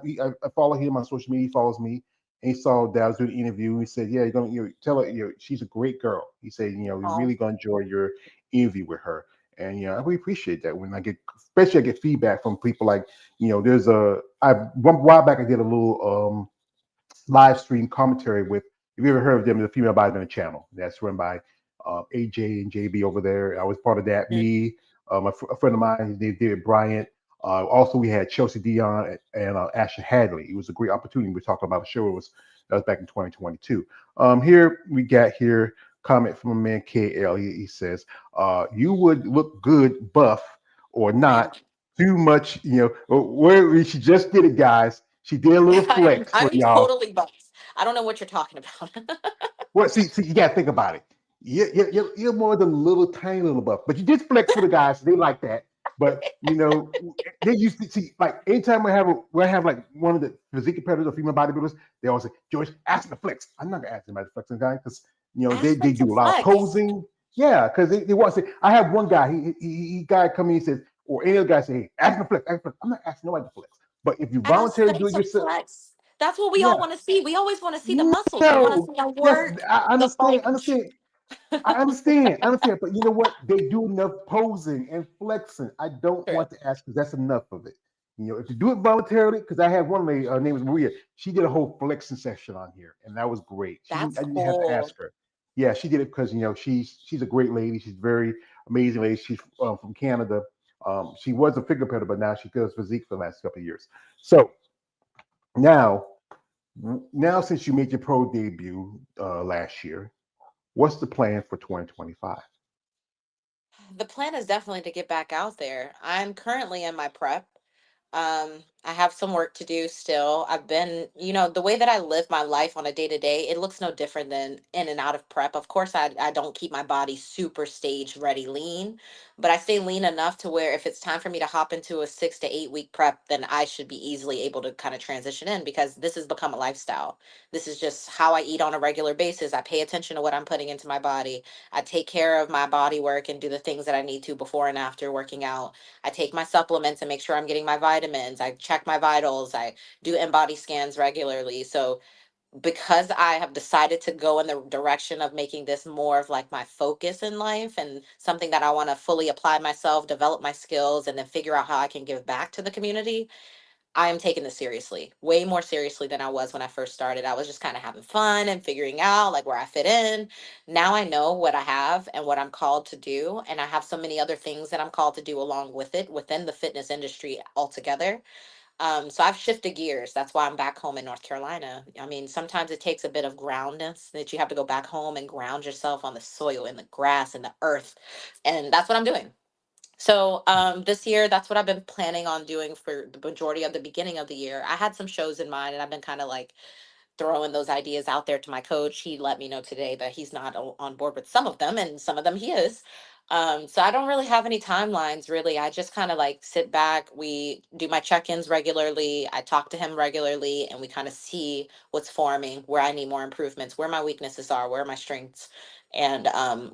follow him on social media. He follows me. And he saw that I was doing the interview. He said, "Yeah, you're gonna tell her she's a great girl." He said, "You're Oh, really gonna enjoy your interview with her." And I really appreciate that when I get, especially I get feedback from people like, there's one while back I did a little live stream commentary with. Have you ever heard of them? The Female Bodybuilding Channel that's run by AJ and JB over there. I was part of that. mm, Me, a friend of mine, his name David Bryant. Also, we had Chelsea Dion and Asher Hadley. It was a great opportunity. We were talking about a show. That was back in 2022. Here we got here comment from a man KL. He says, "You would look good, buff or not, thank you. too much. Where she just did it, guys. She did a little flex for I'm y'all. totally buzzed. I don't know what you're talking about. Well, see, you gotta think about it. You're more than a little tiny little buff, but you did flex for the guys. So they like that. But they used to see like anytime we have like one of the physique competitors or female bodybuilders, they always say, "George, ask them to flex." I'm not gonna ask them about the flexing guy because they Ask them they to do a lot of flex. posing. Yeah, because they want to say. I have one guy. He guy come in and says, or any other guy say, "Hey, ask him to flex. Ask him to flex." I'm not asking nobody to flex. But if you Ask voluntarily them do it to yourself, flex. That's what we yeah. all want to see. We always want to see the muscles. We want to No, see the yes, work, I the understand. bulk. Understand. I understand. But you know what? They do enough posing and flexing. I don't True. want to ask because that's enough of it. If you do it voluntarily, because I had one lady, her name was Maria. She did a whole flexing session on here, and that was great. That's I didn't have to cool. ask her. Yeah, she did it because she's a great lady. She's very amazing lady. She's from Canada. She was a figure competitor, but now she does physique for the last couple of years. So now, now since you made your pro debut last year, what's the plan for 2025? The plan is definitely to get back out there. I'm currently in my prep. I have some work to do still. I've been, the way that I live my life on a day to day, it looks no different than in and out of prep. Of course, I don't keep my body super stage ready lean, but I stay lean enough to where if it's time for me to hop into a 6 to 8 week prep, then I should be easily able to kind of transition in because this has become a lifestyle. This is just how I eat on a regular basis. I pay attention to what I'm putting into my body. I take care of my body work and do the things that I need to before and after working out. I take my supplements and make sure I'm getting my vitamins. I check my vitals. I do in-body scans regularly. So because I have decided to go in the direction of making this more of like my focus in life and something that I want to fully apply myself, develop my skills, and then figure out how I can give back to the community, I am taking this seriously, way more seriously than I was when I first started. I was just kind of having fun and figuring out like where I fit in. Now I know what I have and what I'm called to do. And I have so many other things that I'm called to do along with it within the fitness industry altogether. So I've shifted gears. That's why I'm back home in North Carolina. I mean, sometimes it takes a bit of groundness that you have to go back home and ground yourself on the soil, in the grass, in the earth. And that's what I'm doing. So this year, that's what I've been planning on doing for the majority of the beginning of the year. I had some shows in mind, and I've been kind of like throwing those ideas out there to my coach. He let me know today that he's not on board with some of them, and some of them he is. So I don't really have any timelines, really. I just kind of like sit back. We do my check-ins regularly. I talk to him regularly, and we kind of see what's forming, where I need more improvements, where my weaknesses are, where are my strengths. And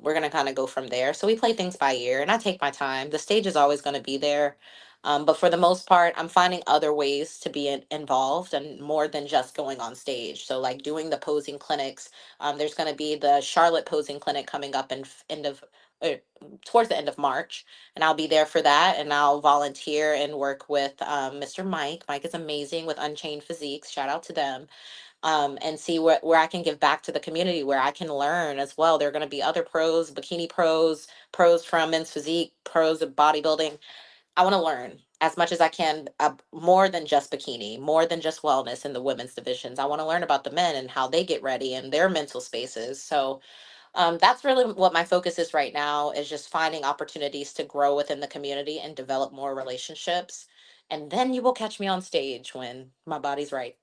we're gonna kind of go from there. So we play things by ear, and I take my time. The stage is always going to be there. But for the most part, I'm finding other ways to be involved and more than just going on stage. So, like doing the posing clinics. There's going to be the Charlotte posing clinic coming up in uh, towards the end of March, and I'll be there for that. And I'll volunteer and work with Mr. Mike. Mike is amazing with Unchained Physiques. Shout out to them. And see where I can give back to the community, where I can learn as well. There are going to be other pros, bikini pros, pros from men's physique, pros of bodybuilding. I want to learn as much as I can, more than just bikini, more than just wellness in the women's divisions. I want to learn about the men and how they get ready and their mental spaces. So that's really what my focus is right now, is just finding opportunities to grow within the community and develop more relationships. And then you will catch me on stage when my body's right.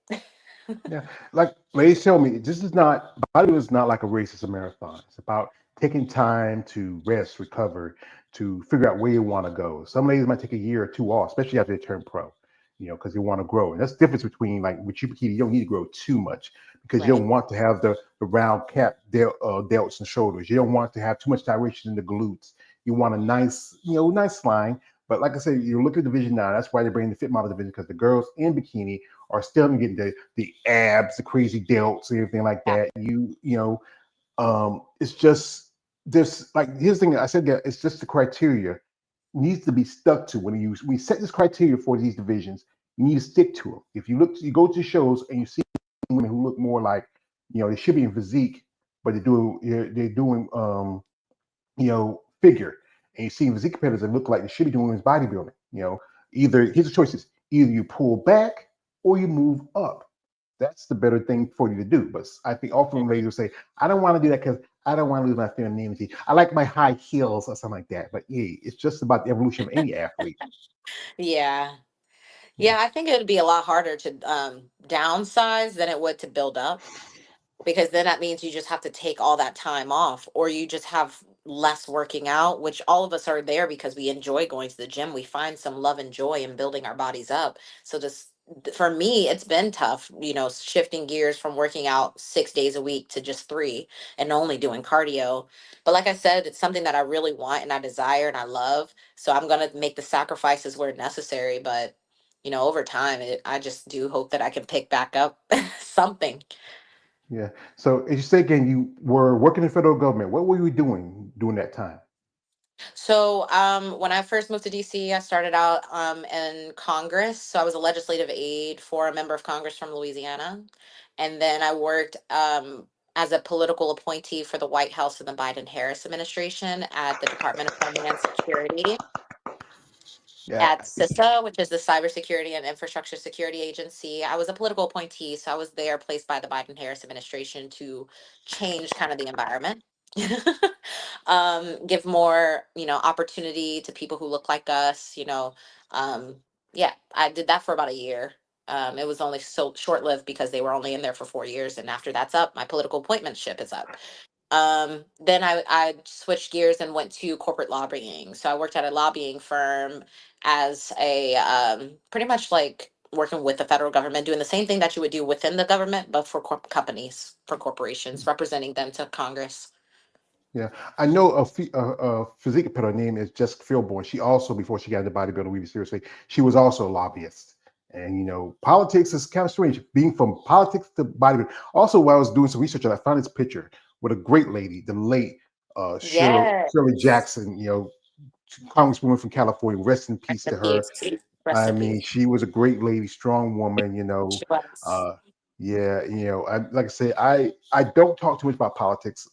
Yeah, like ladies tell me, this is not bodybuilding is not like a race; it's a marathon. It's about taking time to rest, recover, to figure out where you want to go. Some ladies might take a year or two off, especially after they turn pro, because they want to grow. And that's the difference between like with you, bikini, you don't need to grow too much because you Right. don't want to have the round cap delts and shoulders. You don't want to have too much gyration in the glutes. You want a nice, nice line. But like I said, you look at Division 9. That's why they bring the fit model division because the girls in bikini are still getting the abs, the crazy delts, and everything like Yeah. that. It's just this. Like here's the thing. I said that it's just the criteria needs to be stuck to when we set this criteria for these divisions. You need to stick to them. If you go to shows and you see women who look more like they should be in physique, but they're doing figure, and you see physique competitors that look like they should be doing women's bodybuilding. Either here's the choices: either you pull back or you move up. That's the better thing for you to do. But I think often ladies will say, "I don't want to do that because I don't want to lose my femininity. I like my high heels or something like that." But yeah, it's just about the evolution of any athlete. Yeah. Yeah. Yeah, I think it would be a lot harder to downsize than it would to build up, because then that means you just have to take all that time off, or you just have less working out, which all of us are there because we enjoy going to the gym. We find some love and joy in building our bodies up. So just for me, it's been tough, shifting gears from working out 6 days a week to just three and only doing cardio. But like I said, it's something that I really want and I desire and I love. So I'm going to make the sacrifices where necessary. But, over time, I just do hope that I can pick back up something. Yeah. So as you say again, you were working in federal government. What were you doing during that time? So, when I first moved to DC, I started out in Congress. So I was a legislative aide for a member of Congress from Louisiana, and then I worked as a political appointee for the White House in the Biden-Harris administration at the Department of Homeland Security Yeah. at CISA, which is the Cybersecurity and Infrastructure Security Agency. I was a political appointee, so I was there placed by the Biden Harris administration to change kind of the environment. Give more, opportunity to people who look like us, yeah, I did that for about a year. It was only so short lived because they were only in there for 4 years. And after that's up, my political appointmentship is up. Then I switched gears and went to corporate lobbying. So I worked at a lobbying firm as a pretty much like working with the federal government, doing the same thing that you would do within the government, but for companies, for corporations, representing them to Congress. Yeah, I know a physique competitor name is Jessica Philborn. She also, before she got into bodybuilding really seriously, she was also a lobbyist. And politics is kind of strange, being from politics to bodybuilding. Also, while I was doing some research, I found this picture with a great lady, the late Shirley Yes. Jackson. Congresswoman from California. Rest in peace Rest in to her. peace. Rest I in peace. mean, she was a great lady, strong woman. She was. Uh, yeah, like I say, I don't talk too much about politics,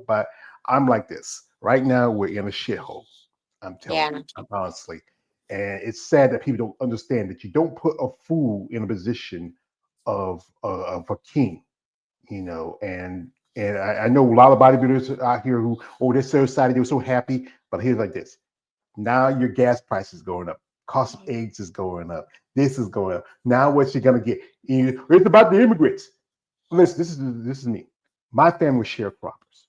but I'm like this. Right now, we're in a shithole. I'm telling Yeah. you, honestly, and it's sad that people don't understand that you don't put a fool in a position of a king, and I know a lot of bodybuilders out here who, oh, they're so excited, they were so happy, but here's like this. Now your gas price is going up. Cost of eggs is going up. This is going up. Now what you're gonna get? It's about the immigrants. Listen, this is me. My family was sharecroppers.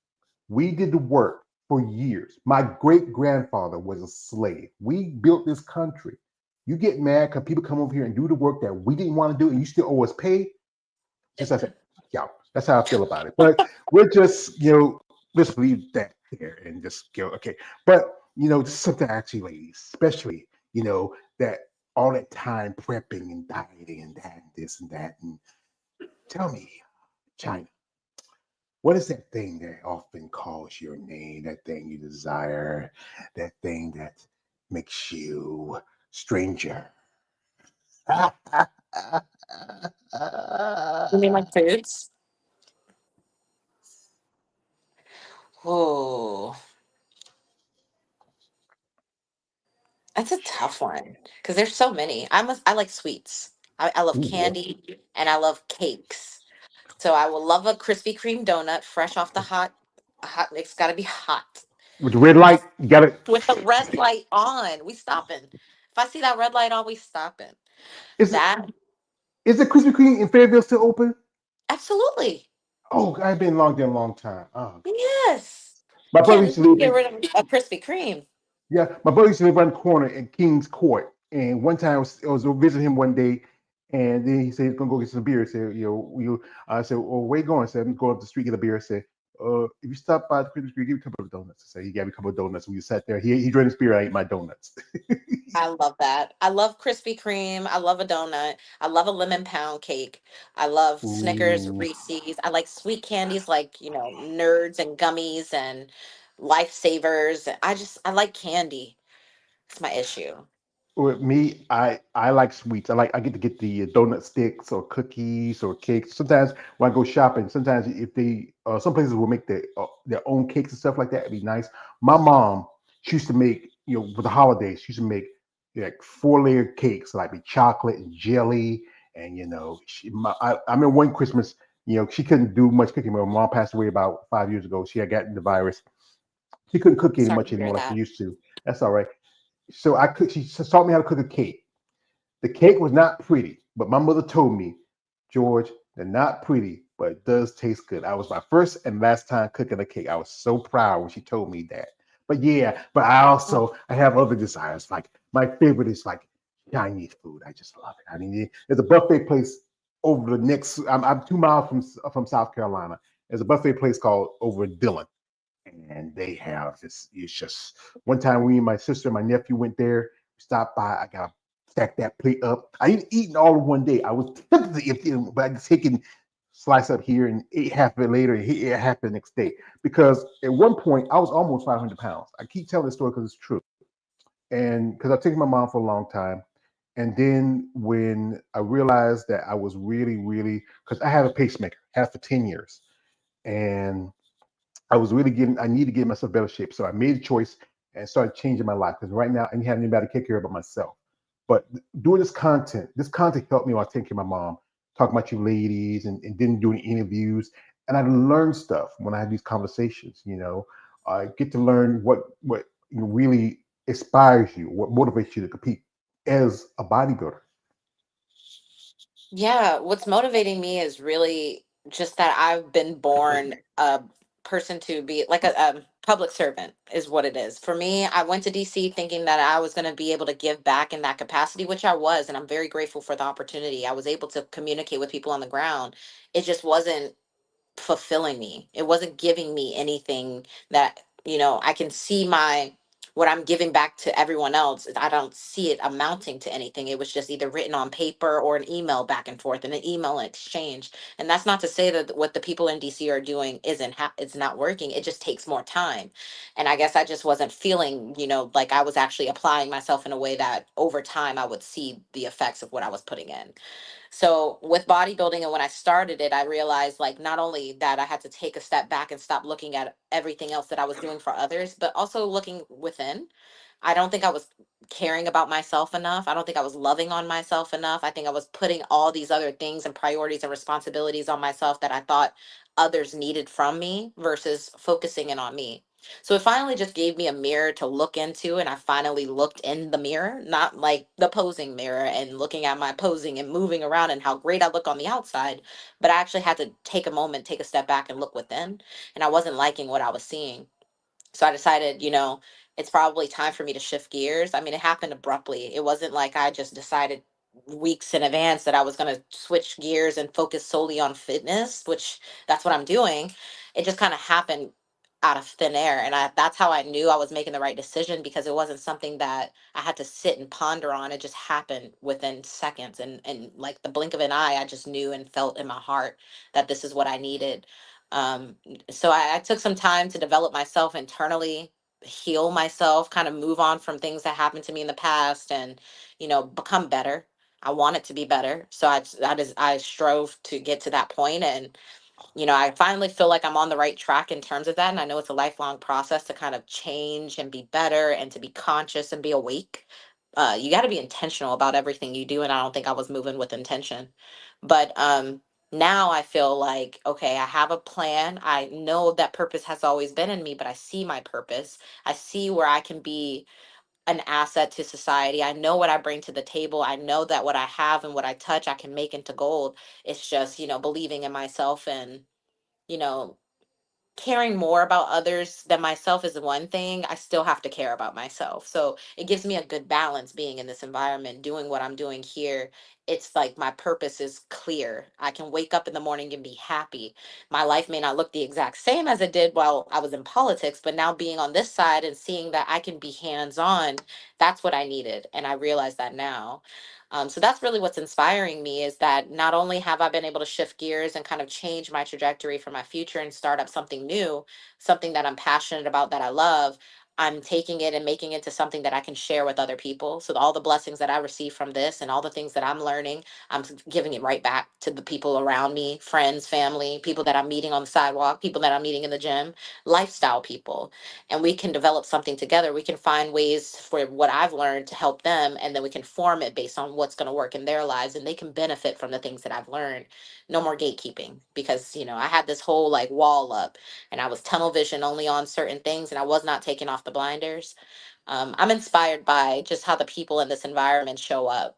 We did the work for years. My great grandfather was a slave. We built this country. You get mad because people come over here and do the work that we didn't want to do, and you still owe us pay. Just as a yeah, that's how I feel about it. But we're just let's leave that there and just go okay. But this is something actually, ladies, especially that all that time prepping and dieting and that and this and that. And tell me, China, what is that thing that often calls your name? That thing you desire? That thing that makes you stranger? You mean like foods? Oh, that's a tough one because there's so many. I like sweets. I love Ooh, candy and I love cakes. So I will love a Krispy Kreme donut fresh off the hot. It's got to be hot with the red light, you got it. with the red light on. We stopping. If I see that red light on, we stopping. Is it That is the Krispy Kreme in Fayetteville still open? absolutely Oh, I've been long there a long time. Oh, yes. My brother used Can to live get in, rid of a Krispy Kreme. yeah, my brother used to live around the corner in King's Court. And one time I was visiting him one day, and then he said he's gonna go get some beer. I said, I said, well, where you going? I said, I'm going up the street get a beer. I said, if you stop by the Christmas tree, give me a couple of donuts. I said, he gave me a couple of donuts. We sat there. He drank his beer. I ate my donuts. I love that. I love Krispy Kreme. I love a donut. I love a lemon pound cake. I love Snickers, Ooh. Reese's. I like sweet candies like, Nerds and gummies and Lifesavers. I like candy. It's my issue. With me, I like sweets. I get to get the donut sticks or cookies or cakes. Sometimes when I go shopping, sometimes if they some places will make their own cakes and stuff like that. It'd be nice. My mom, she used to make for the holidays. She used to make like 4-layered cakes, like with chocolate and jelly. And I remember one Christmas, she couldn't do much cooking. My mom passed away about 5 years ago. She had gotten the virus. She couldn't cook any Sorry much to hear anymore like she that. used to. That's all right. So I could. She taught me how to cook a cake. The cake was not pretty, but my mother told me, George, they're not pretty, but it does taste good. I was my first and last time cooking a cake. I was so proud when she told me that. But yeah, but I have other desires. Like my favorite is like Chinese food. I just love it. I mean, there's a buffet place over the next. I'm 2 miles from South Carolina. There's a buffet place called over in Dillon, and they have this. It's just one time we and my sister and my nephew went there. Stopped by. I got stack that plate up. I didn't eat all in one day. I was tempted to empty it, but I just taken slice up here and ate half of it later and ate half the next day. Because at one point I was almost 500 pounds. I keep telling this story because it's true. And because I've taken my mom for a long time. And then when I realized that I was really, really, because I had a pacemaker, had it for 10 years. And I need to get myself better shape. So I made a choice and started changing my life because right now I didn't have anybody to take care of but myself. But doing this content helped me while taking care of my mom, talking about you ladies and then doing interviews. And I learned stuff when I had these conversations, I get to learn what really inspires you, what motivates you to compete as a bodybuilder. Yeah, what's motivating me is really just that I've been born a person to be like a public servant is what it is. For me, I went to DC thinking that I was going to be able to give back in that capacity, which I was, and I'm very grateful for the opportunity. I was able to communicate with people on the ground. It just wasn't fulfilling me. It wasn't giving me anything that, I can see what I'm giving back to everyone else. I don't see it amounting to anything. It was just either written on paper or an email back and forth and an email exchange. And that's not to say that what the people in DC are doing it's not working. It just takes more time. And I guess I just wasn't feeling, like I was actually applying myself in a way that over time I would see the effects of what I was putting in. So with bodybuilding and when I started it, I realized like not only that I had to take a step back and stop looking at everything else that I was doing for others, but also looking within. I don't think I was caring about myself enough. I don't think I was loving on myself enough. I think I was putting all these other things and priorities and responsibilities on myself that I thought others needed from me versus focusing in on me. So it finally just gave me a mirror to look into, and I finally looked in the mirror, not like the posing mirror and looking at my posing and moving around and how great I look on the outside, but I actually had to take a moment, take a step back and look within, and I wasn't liking what I was seeing. So I decided, it's probably time for me to shift gears. I mean, it happened abruptly. It wasn't like I just decided weeks in advance that I was going to switch gears and focus solely on fitness, which that's what I'm doing. It just kind of happened out of thin air. And that's how I knew I was making the right decision because it wasn't something that I had to sit and ponder on. It just happened within seconds. And like the blink of an eye, I just knew and felt in my heart that this is what I needed. Um, so I took some time to develop myself internally, heal myself, kind of move on from things that happened to me in the past and, become better. I wanted to be better. So I strove to get to that point and, I finally feel like I'm on the right track in terms of that. And I know it's a lifelong process to kind of change and be better and to be conscious and be awake. You got to be intentional about everything you do. And I don't think I was moving with intention. But now I feel like, okay, I have a plan. I know that purpose has always been in me, but I see my purpose. I see where I can be an asset to society. I know what I bring to the table. I know that what I have and what I touch, I can make into gold. It's just, believing in myself and, you know, caring more about others than myself is one thing, I still have to care about myself. So it gives me a good balance being in this environment, doing what I'm doing here. It's like my purpose is clear. I can wake up in the morning and be happy. My life may not look the exact same as it did while I was in politics, but now being on this side and seeing that I can be hands on, that's what I needed. And I realize that now. So that's really what's inspiring me, is that not only have I been able to shift gears and kind of change my trajectory for my future and start up something new, something that I'm passionate about, that I love, I'm taking it and making it to something that I can share with other people. So all the blessings that I receive from this and all the things that I'm learning, I'm giving it right back to the people around me, friends, family, people that I'm meeting on the sidewalk, people that I'm meeting in the gym, lifestyle people. And we can develop something together. We can find ways for what I've learned to help them, and then we can form it based on what's going to work in their lives, and they can benefit from the things that I've learned. No more gatekeeping, because I had this whole like wall up, and I was tunnel vision only on certain things, and I was not taking off the blinders. I'm inspired by just how the people in this environment show up.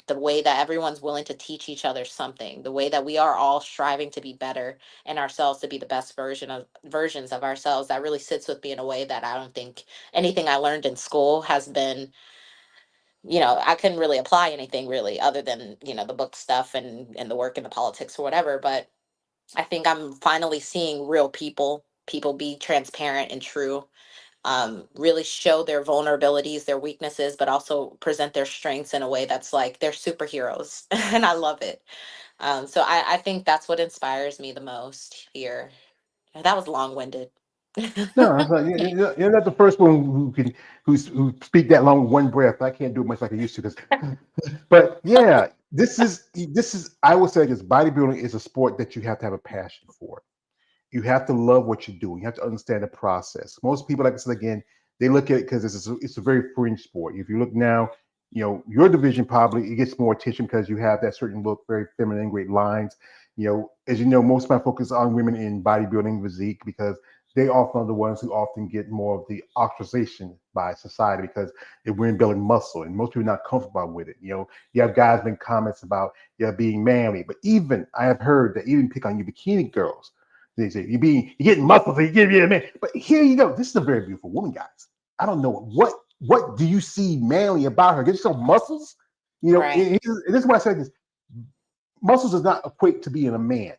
The way that everyone's willing to teach each other something, the way that we are all striving to be better and ourselves, to be the best versions of ourselves, that really sits with me in a way that I don't think anything I learned in school has been. I couldn't really apply anything really other than the book stuff and the work in the politics or whatever. But I think I'm finally seeing real people be transparent and true, really show their vulnerabilities, their weaknesses, but also present their strengths in a way that's like they're superheroes. And I love it. So I think that's what inspires me the most here. That was long winded. No, that's not, you're not the first one who speak that long with one breath. I can't do it much like I used to. But yeah, this is I would say this: bodybuilding is a sport that you have to have a passion for. You have to love what you do. You have to understand the process. Most people, like I said again, they look at it because it's a very fringe sport. If you look now, your division probably it gets more attention because you have that certain look, very feminine, great lines. As you know, most of my focus on women in bodybuilding physique because they often are the ones who often get more of the ostracization by society because they're wearing building muscle, and most people are not comfortable with it. You have guys making comments about being manly, but even I have heard that even pick on you bikini girls. They say you're getting muscles, you're getting man. But here you go. This is a very beautiful woman, guys. I don't know what do you see manly about her? Get some muscles. Right. And this is why I say this: muscles does not equate to being a man.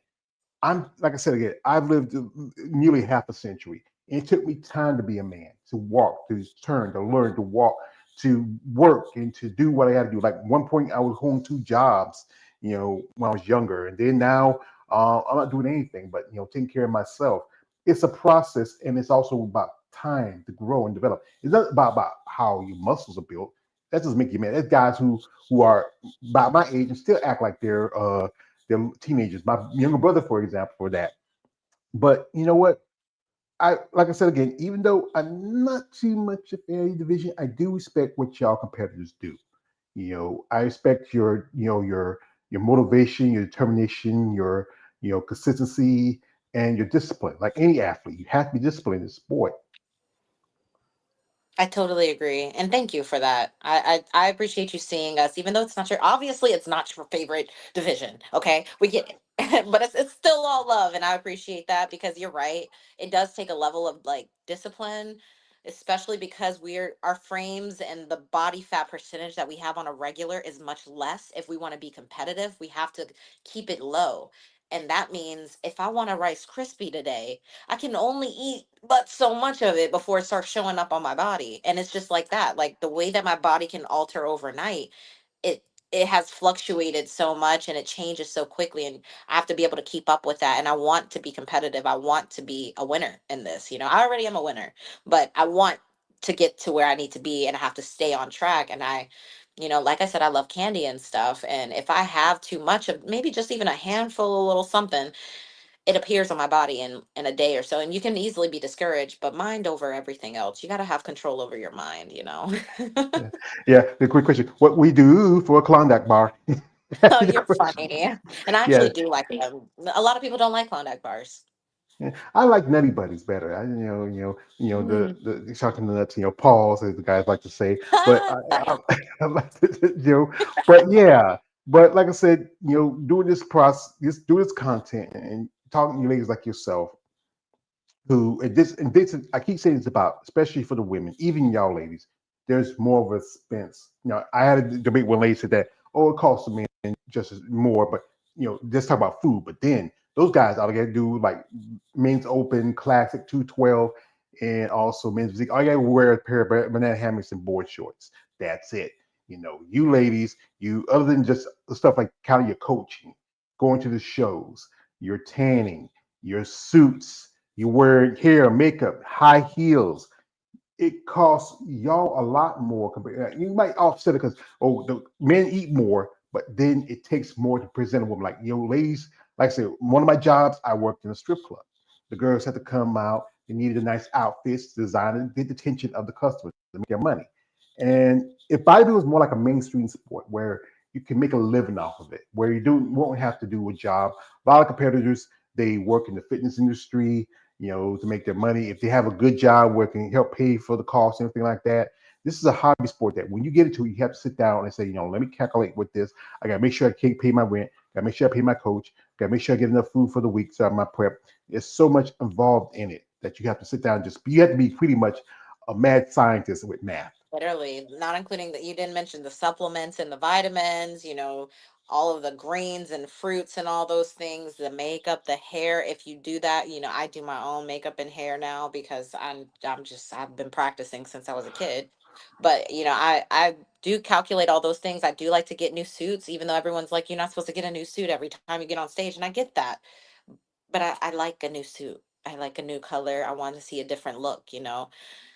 I'm like I said again, I've lived nearly half a century. And it took me time to be a man, to walk, to turn, to learn to walk, to work, and to do what I had to do. Like one point, I was holding two jobs, when I was younger, and then now I'm not doing anything but taking care of myself. It's a process, and it's also about time to grow and develop. It's not about how your muscles are built. That doesn't make you man. There's guys who are about my age and still act like they're teenagers. My younger brother, for example, for that. But you know what? I like I said again, even though I'm not too much of a division, I do respect what y'all competitors do. I respect your motivation, your determination, your consistency, and your discipline. Like any athlete, you have to be disciplined in sport. I totally agree. And thank you for that. I appreciate you seeing us, even though it's not your, obviously, it's not your favorite division. Okay. We get it. But it's still all love. And I appreciate that, because you're right. It does take a level of like discipline, especially because our frames and the body fat percentage that we have on a regular is much less. If we want to be competitive, we have to keep it low. And that means if I want a Rice Krispie today, I can only eat but so much of it before it starts showing up on my body. And it's just like that. Like the way that my body can alter overnight, it it has fluctuated so much and it changes so quickly, and I have to be able to keep up with that, and I want to be competitive. I want to be a winner in this. I already am a winner, but I want to get to where I need to be, and I have to stay on track. And like I said, I love candy and stuff, and if I have too much of maybe just even a handful of little something, it appears on my body in a day or so, and you can easily be discouraged. But mind over everything else, you got to have control over your mind. Yeah, yeah. The quick question: what we do for a Klondike bar? Oh, The you're question. funny. And I Yeah, actually do like them. A lot of people don't like Klondike bars. yeah. I like Nutty Buddies better. Mm. The chocolate nuts. Paws, as the guys like to say. But I like But yeah, but like I said, doing this process, doing this content, and talking to ladies like yourself, who and this I keep saying it's about, especially for the women, even y'all ladies. There's more of a expense. I had a debate when ladies said that, oh, it costs the men just as more, but let's talk about food. But then those guys all they gotta do like men's open, classic 212, and also men's physique. All you gotta wear a pair of banana hammocks and board shorts. That's it. You ladies, you other than just the stuff like kind of your coaching, going to the shows, your tanning, your suits, you wear hair, makeup, high heels. It costs y'all a lot more. You might offset it because the men eat more, but then it takes more to present a woman. Like ladies, like I said, one of my jobs, I worked in a strip club. The girls had to come out. They needed a nice outfits, design, and get the attention of the customers to make their money. And if bodybuilding was more like a mainstream sport where you can make a living off of it, where won't have to do a job. A lot of competitors, they work in the fitness industry, to make their money. If they have a good job where it can help pay for the costs and everything like that, this is a hobby sport that when you get into it, you have to sit down and say, let me calculate with this. I got to make sure I can't pay my rent. Got to make sure I pay my coach. Got to make sure I get enough food for the week. So my prep. There's so much involved in it that you have to sit down. You have to be pretty much a mad scientist with math. Literally, not including that you didn't mention the supplements and the vitamins, all of the greens and fruits and all those things, the makeup, the hair. If you do that, I do my own makeup and hair now because I've been practicing since I was a kid. But I do calculate all those things. I do like to get new suits, even though everyone's like, you're not supposed to get a new suit every time you get on stage, and I get that. But I like a new suit. I like a new color. I want to see a different look.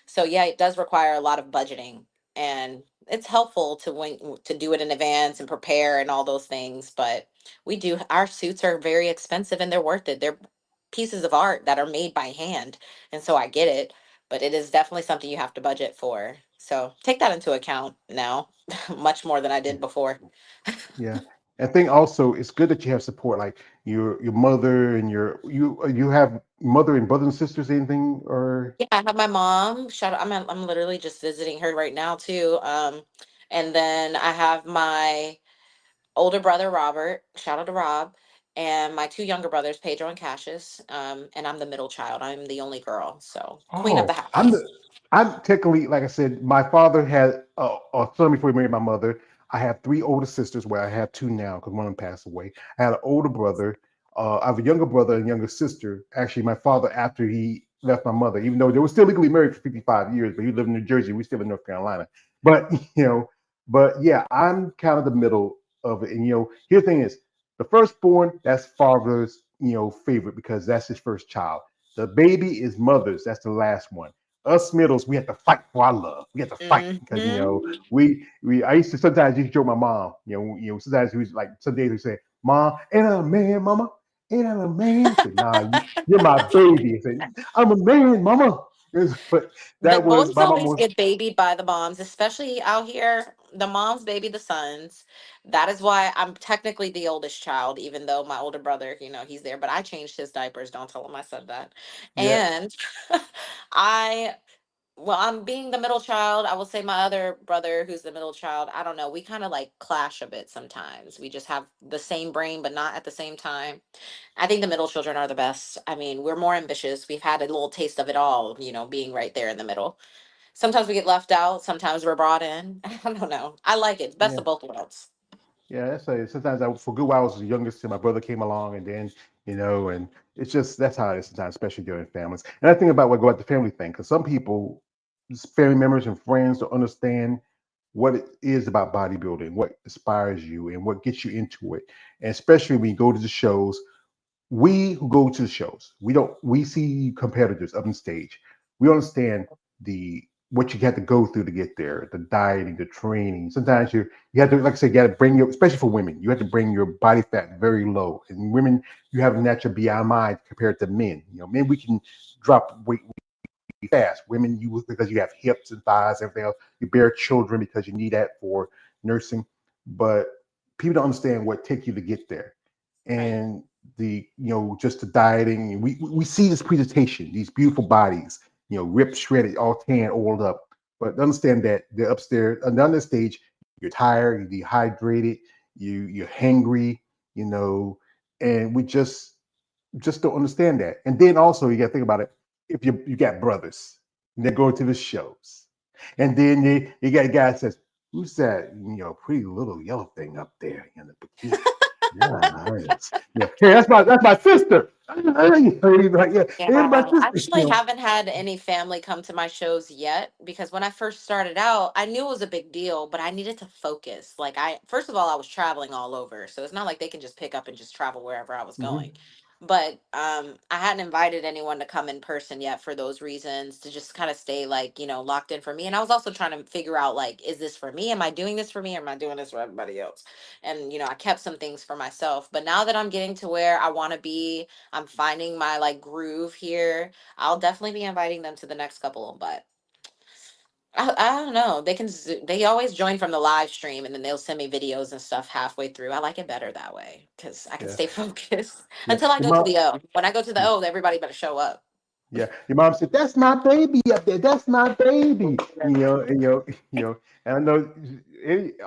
So yeah, it does require a lot of budgeting, and it's helpful to do it in advance and prepare and all those things. But our suits are very expensive and they're worth it. They're pieces of art that are made by hand, and so I get it. But it is definitely something you have to budget for. So take that into account now, much more than I did before. Yeah. I think also it's good that you have support, like your mother and you have mother and brothers and sisters, anything or Yeah, I have my mom. Shout out, I'm literally just visiting her right now too. And then I have my older brother Robert. Shout out to Rob, and my two younger brothers Pedro and Cassius. And I'm the middle child. I'm the only girl, so queen of the oh, house. I'm technically, like I said, my father had a son before he married my mother. I have three older sisters, where I have two now because one of them passed away. I had an older brother. I have a younger brother and younger sister. Actually, my father, after he left my mother, even though they were still legally married for 55 years, but he lived in New Jersey. We still in North Carolina. But but yeah, I'm kind of the middle of it. And here the thing is, the firstborn, that's father's favorite because that's his first child. The baby is mother's. That's the last one. Us middles, we have to fight for our love. We have to fight because Hmm. we. I used to sometimes used to joke my mom. Sometimes we was like some days we say, "Mom, ain't I a man, Mama? Ain't I a man?" I said, "Nah, you're my baby." I said, "I'm a man, Mama." But The that was boys my mom always was get babied by the moms, especially out here. The moms baby the sons. That is why I'm technically the oldest child, even though my older brother, he's there. But I changed his diapers. Don't tell him I said that. yeah And I well, I'm being the middle child. I will say my other brother, who's the middle child, I don't know. We kind of like clash a bit sometimes. We just have the same brain, but not at the same time. I think the middle children are the best. I mean, we're more ambitious. We've had a little taste of it all, being right there in the middle. Sometimes we get left out. Sometimes we're brought in. I don't know. I like it. Best yeah. of both worlds. Yeah, that's sometimes I for good while I was the youngest and my brother came along and then, and it's just that's how it is sometimes, especially during families. And I think about what go about the family thing, because some people, family members and friends don't understand what it is about bodybuilding, what inspires you and what gets you into it. And especially when you go to the shows, we who go to the shows, we see competitors up on stage. We understand the what you have to go through to get there, the dieting, the training. Sometimes you have to, like I said, you got to bring your, especially for women, you have to bring your body fat very low. And women, you have a natural BMI compared to men. Men we can drop weight fast. Women, because you have hips and thighs, everything else. You bear children because you need that for nursing. But people don't understand what take you to get there, Right. and just the dieting. We see this presentation, these beautiful bodies, ripped, shredded, all tan, oiled up. But understand that they're upstairs on the stage. You're tired, you're dehydrated, you're hangry, and we just don't understand that. And then also you got to think about it. if you got brothers, and they go to the shows, and then you got a guy that says, "Who's that? Pretty little yellow thing up there in the bikini?" Yeah, yeah. Hey, that's my sister. Yeah, Yeah, it's my I sister. actually haven't had any family come to my shows yet because when I first started out, I knew it was a big deal, but I needed to focus. Like first of all, I was traveling all over, so it's not like they can just pick up and just travel wherever I was Mhm. going. But I hadn't invited anyone to come in person yet for those reasons to just kind of stay like locked in for me. And I was also trying to figure out like, is this for me? Am I doing this for me? Or am I doing this for everybody else? And I kept some things for myself. But now that I'm getting to where I want to be, I'm finding my like groove here. I'll definitely be inviting them to the next couple, but I don't know. They always join from the live stream and then they'll send me videos and stuff halfway through. I like it better that way because I can Yeah, stay focused yeah. until I Your go to mom, the O. When I go to the O, everybody better show up. yeah. Your mom said, "That's my baby up there. That's my baby." And I know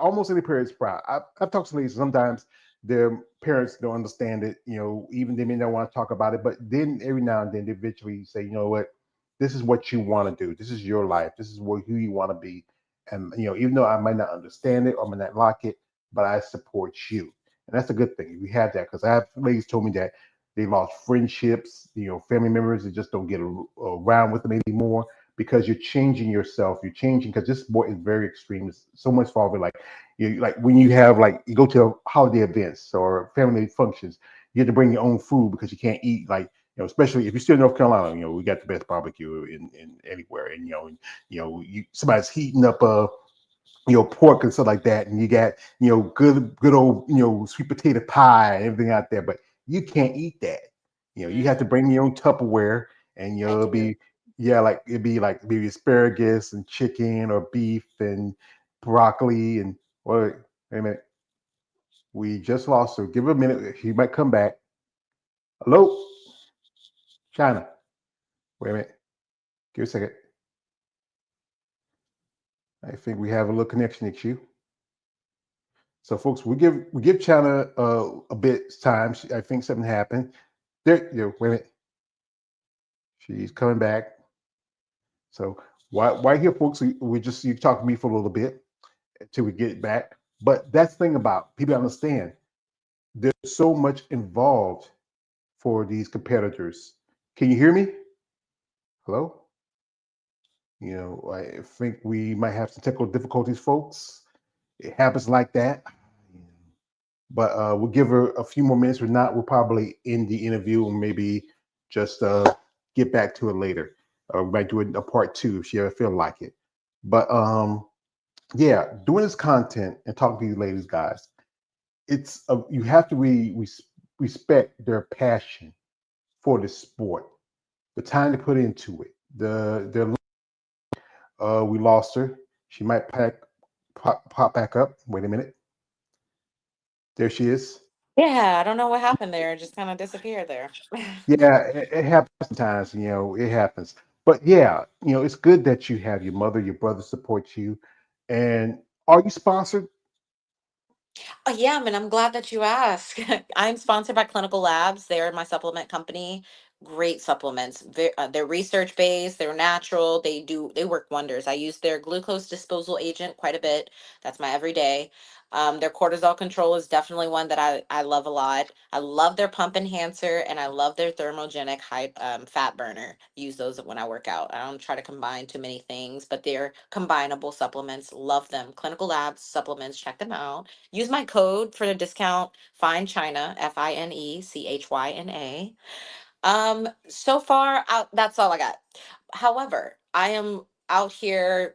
almost any parent's proud. I've talked to ladies sometimes. Their parents don't understand it. Even they may not want to talk about it, but then every now and then they eventually say, "You know what? This is what you want to do. This is your life. This is who you want to be." And even though I might not understand it or might not like it, but I support you, and that's a good thing. We have that because I have ladies told me that they lost friendships, family members that just don't get around with them anymore because you're changing yourself. You're changing because this sport is very extreme. It's so much farther. Like when you have like you go to holiday events or family functions, you have to bring your own food because you can't eat like especially if you're still in North Carolina. We got the best barbecue in anywhere, and somebody's heating up pork and stuff like that, and you got good old sweet potato pie and everything out there, but you can't eat that. You have to Mm, bring your own Tupperware, and I it'll do. be like it'd be like maybe asparagus and chicken or beef and broccoli and wait a minute, we just lost her. Give her a minute, she might come back. Hello, China. Wait a minute, give a second. I think we have a little connection issue. So, folks, we give China a bit time. I think something happened. There, wait a minute. She's coming back. So, why here, folks? We just you talk to me for a little bit until we get it back. But that's the thing about people understand. There's so much involved for these competitors. Can you hear me? Hello. I think we might have some technical difficulties, folks. It happens like that. But we'll give her a few more minutes. Or not, we'll probably end the interview and maybe just get back to it later. We might do a part two if she ever feel like it. But yeah, doing this content and talking to these ladies, guys, you have to respect their passion for the sport, the time to put into it. We lost her. She might pop back up. Wait a minute. There she is. Yeah, I don't know what happened there. It just kind of disappeared there. Yeah, it happens sometimes, it happens. But yeah, it's good that you have your mother, your brother support you. And are you sponsored? Oh, yeah, man, I'm glad that you asked. I'm sponsored by Clinical Labs. They're my supplement company. Great supplements. They're research based. They're natural. They work wonders. I use their glucose disposal agent quite a bit. That's my everyday. Their cortisol control is definitely one that I love a lot. I love their pump enhancer and I love their thermogenic high fat burner. Use those when I work out. I don't try to combine too many things, but they're combinable supplements. Love them. Clinical Labs supplements. Check them out. Use my code for the discount. Find China, FINECHYNA. So far out, that's all I got. However, I am out here,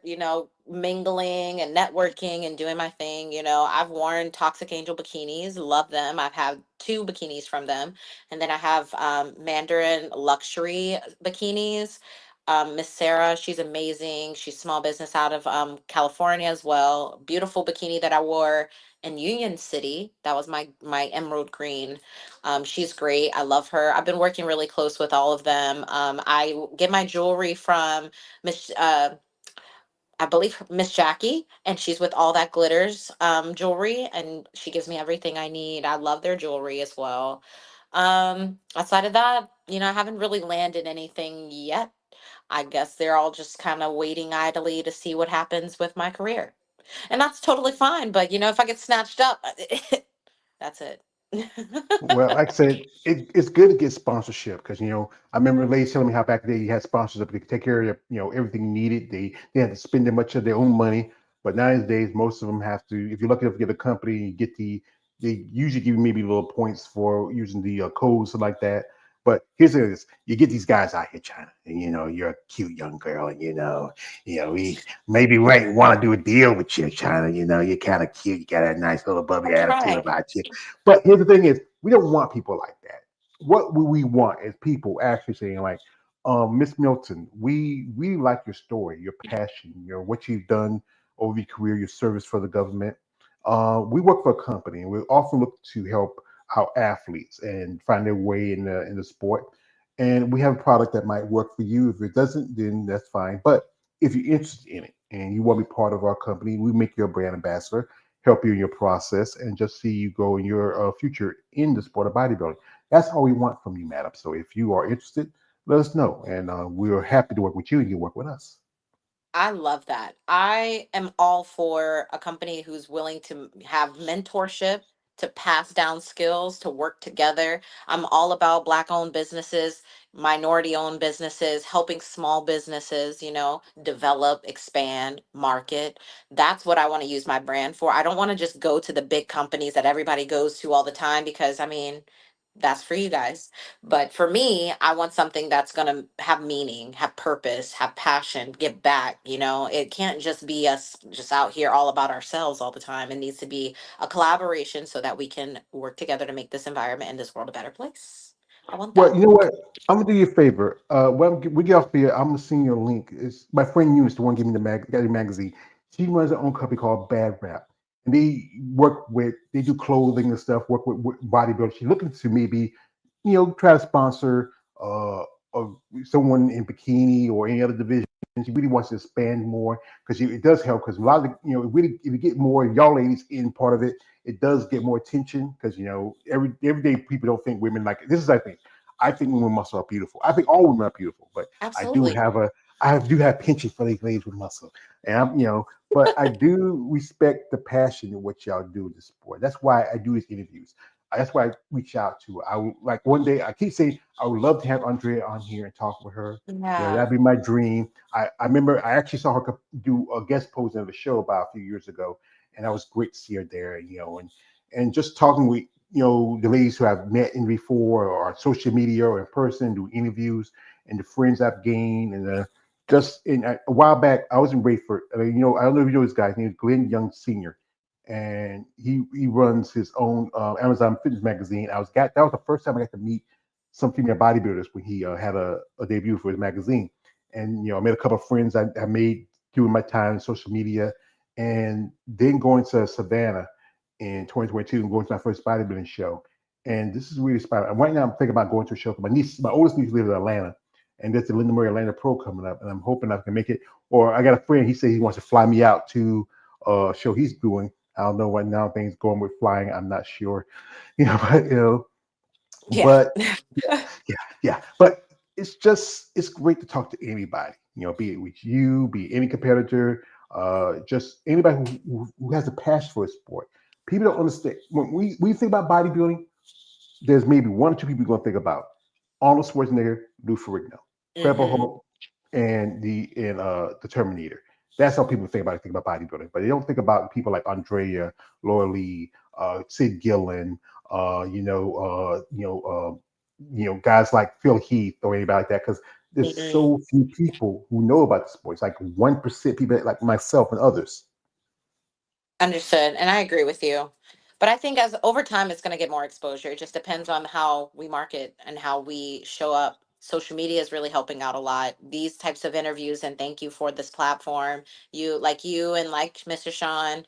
mingling and networking and doing my thing. I've worn Toxic Angel bikinis, love them. I've had two bikinis from them. And then I have Mandarin luxury bikinis. Miss Sarah, she's amazing. She's small business out of California as well. Beautiful bikini that I wore in Union City. That was my emerald green. She's great. I love her. I've been working really close with all of them. I get my jewelry from Miss, I believe Miss Jackie, and she's with All That Glitters jewelry, and she gives me everything I need. I love their jewelry as well. Outside of that, I haven't really landed anything yet. I guess they're all just kind of waiting idly to see what happens with my career. And that's totally fine. But, if I get snatched up, that's it. Well, like I said, it's good to get sponsorship because I remember ladies telling me how back then you had sponsors that could take care of everything needed. They had to spend that much of their own money, but nowadays most of them have to. If you're lucky enough to get a company, you get they usually give you maybe little points for using the codes something like that. But here's the thing: you get these guys out here, China, and you're a cute young girl, and we maybe want to do a deal with you, China. You're kind of cute. You got a nice little bubbly I attitude try. about you. But here's the thing: is we don't want people like that. What we want is people actually saying like, Miss Milton, we like your story, your passion, what you've done over your career, your service for the government. We work for a company, and we often look to help our athletes and find their way in the sport. And we have a product that might work for you. If it doesn't, then that's fine. But if you're interested in it and you want to be part of our company, we make you a brand ambassador, help you in your process, and just see you go in your future in the sport of bodybuilding. That's all we want from you, madam. So if you are interested, let us know, and we're happy to work with you, and you work with us. I love that. I am all for a company who's willing to have mentorship, to pass down skills, to work together. I'm all about Black owned businesses, minority owned businesses, helping small businesses, develop, expand, market. That's what I want to use my brand for. I don't want to just go to the big companies that everybody goes to all the time because, I mean, that's for you guys. But for me, I want something that's going to have meaning, have purpose, have passion, give back. It can't just be us just out here all about ourselves all the time. It needs to be a collaboration so that we can work together to make this environment and this world a better place. I want Well, that. you know what? I'm gonna do you a favor. When we get off here, I'm gonna send you a link. It's my friend Eunice, the one giving me the magazine. She runs her own company called Bad Rap, and they do clothing and stuff. Work with bodybuilders. She's looking to maybe, try to sponsor someone in bikini or any other division. She really wants to expand more because it does help because a lot of really if you get more of y'all ladies in part of it, it does get more attention because everyday people don't think women like it. This is I think. I think women muscle are beautiful. I think all women are beautiful, but I do Absolutely. have penchant for these ladies with muscle, and but I do respect the passion in what y'all do in the sport. That's why I do these interviews. That's why I reach out to. I would like one day. I keep saying I would love to have Andrea on here and talk with her. Yeah. That'd be my dream. I remember I actually saw her do a guest posing of a show about a few years ago, and that was great to see her there. And just talking with the ladies who I've met in before or on social media or in person, do interviews, and the friends I've gained, and just in a while back, I was in Rayford. I don't know if you know this guy. His name is Glenn Young Senior, and he runs his own Amazon Fitness magazine. That was the first time I got to meet some female bodybuilders when he had a debut for his magazine, and I met a couple of friends I made during my time in social media, and then going to Savannah in 2022 and going to my first bodybuilding show. And this is really inspiring. And right now, I'm thinking about going to a show. My oldest niece lives in Atlanta, and there's the Linda Murray Atlanta Pro coming up, and I'm hoping I can make it. Or I got a friend. He said he wants to fly me out to a show he's doing. I don't know what now things going with flying. I'm not sure, but Yeah. but yeah, yeah, yeah. But it's great to talk to anybody. Be it with you, be it any competitor, just anybody who has a passion for a sport. People don't understand when we think about bodybuilding. There's maybe one or two people you're gonna think about: Arnold Schwarzenegger, Lou Ferrigno, Incredible Hmm. Hulk, and the Terminator. That's how people think about bodybuilding, but they don't think about people like Andrea, Laura Lee, Sid Gillen, guys like Phil Heath or anybody like that, because there's Hmm. so few people who know about the sport. It's like 1% people like myself and others. Understood. And I agree with you. But I think as over time, it's going to get more exposure. It just depends on how we market and how we show up. Social media is really helping out a lot. These types of interviews, and thank you for this platform. You and like Mr. Sean,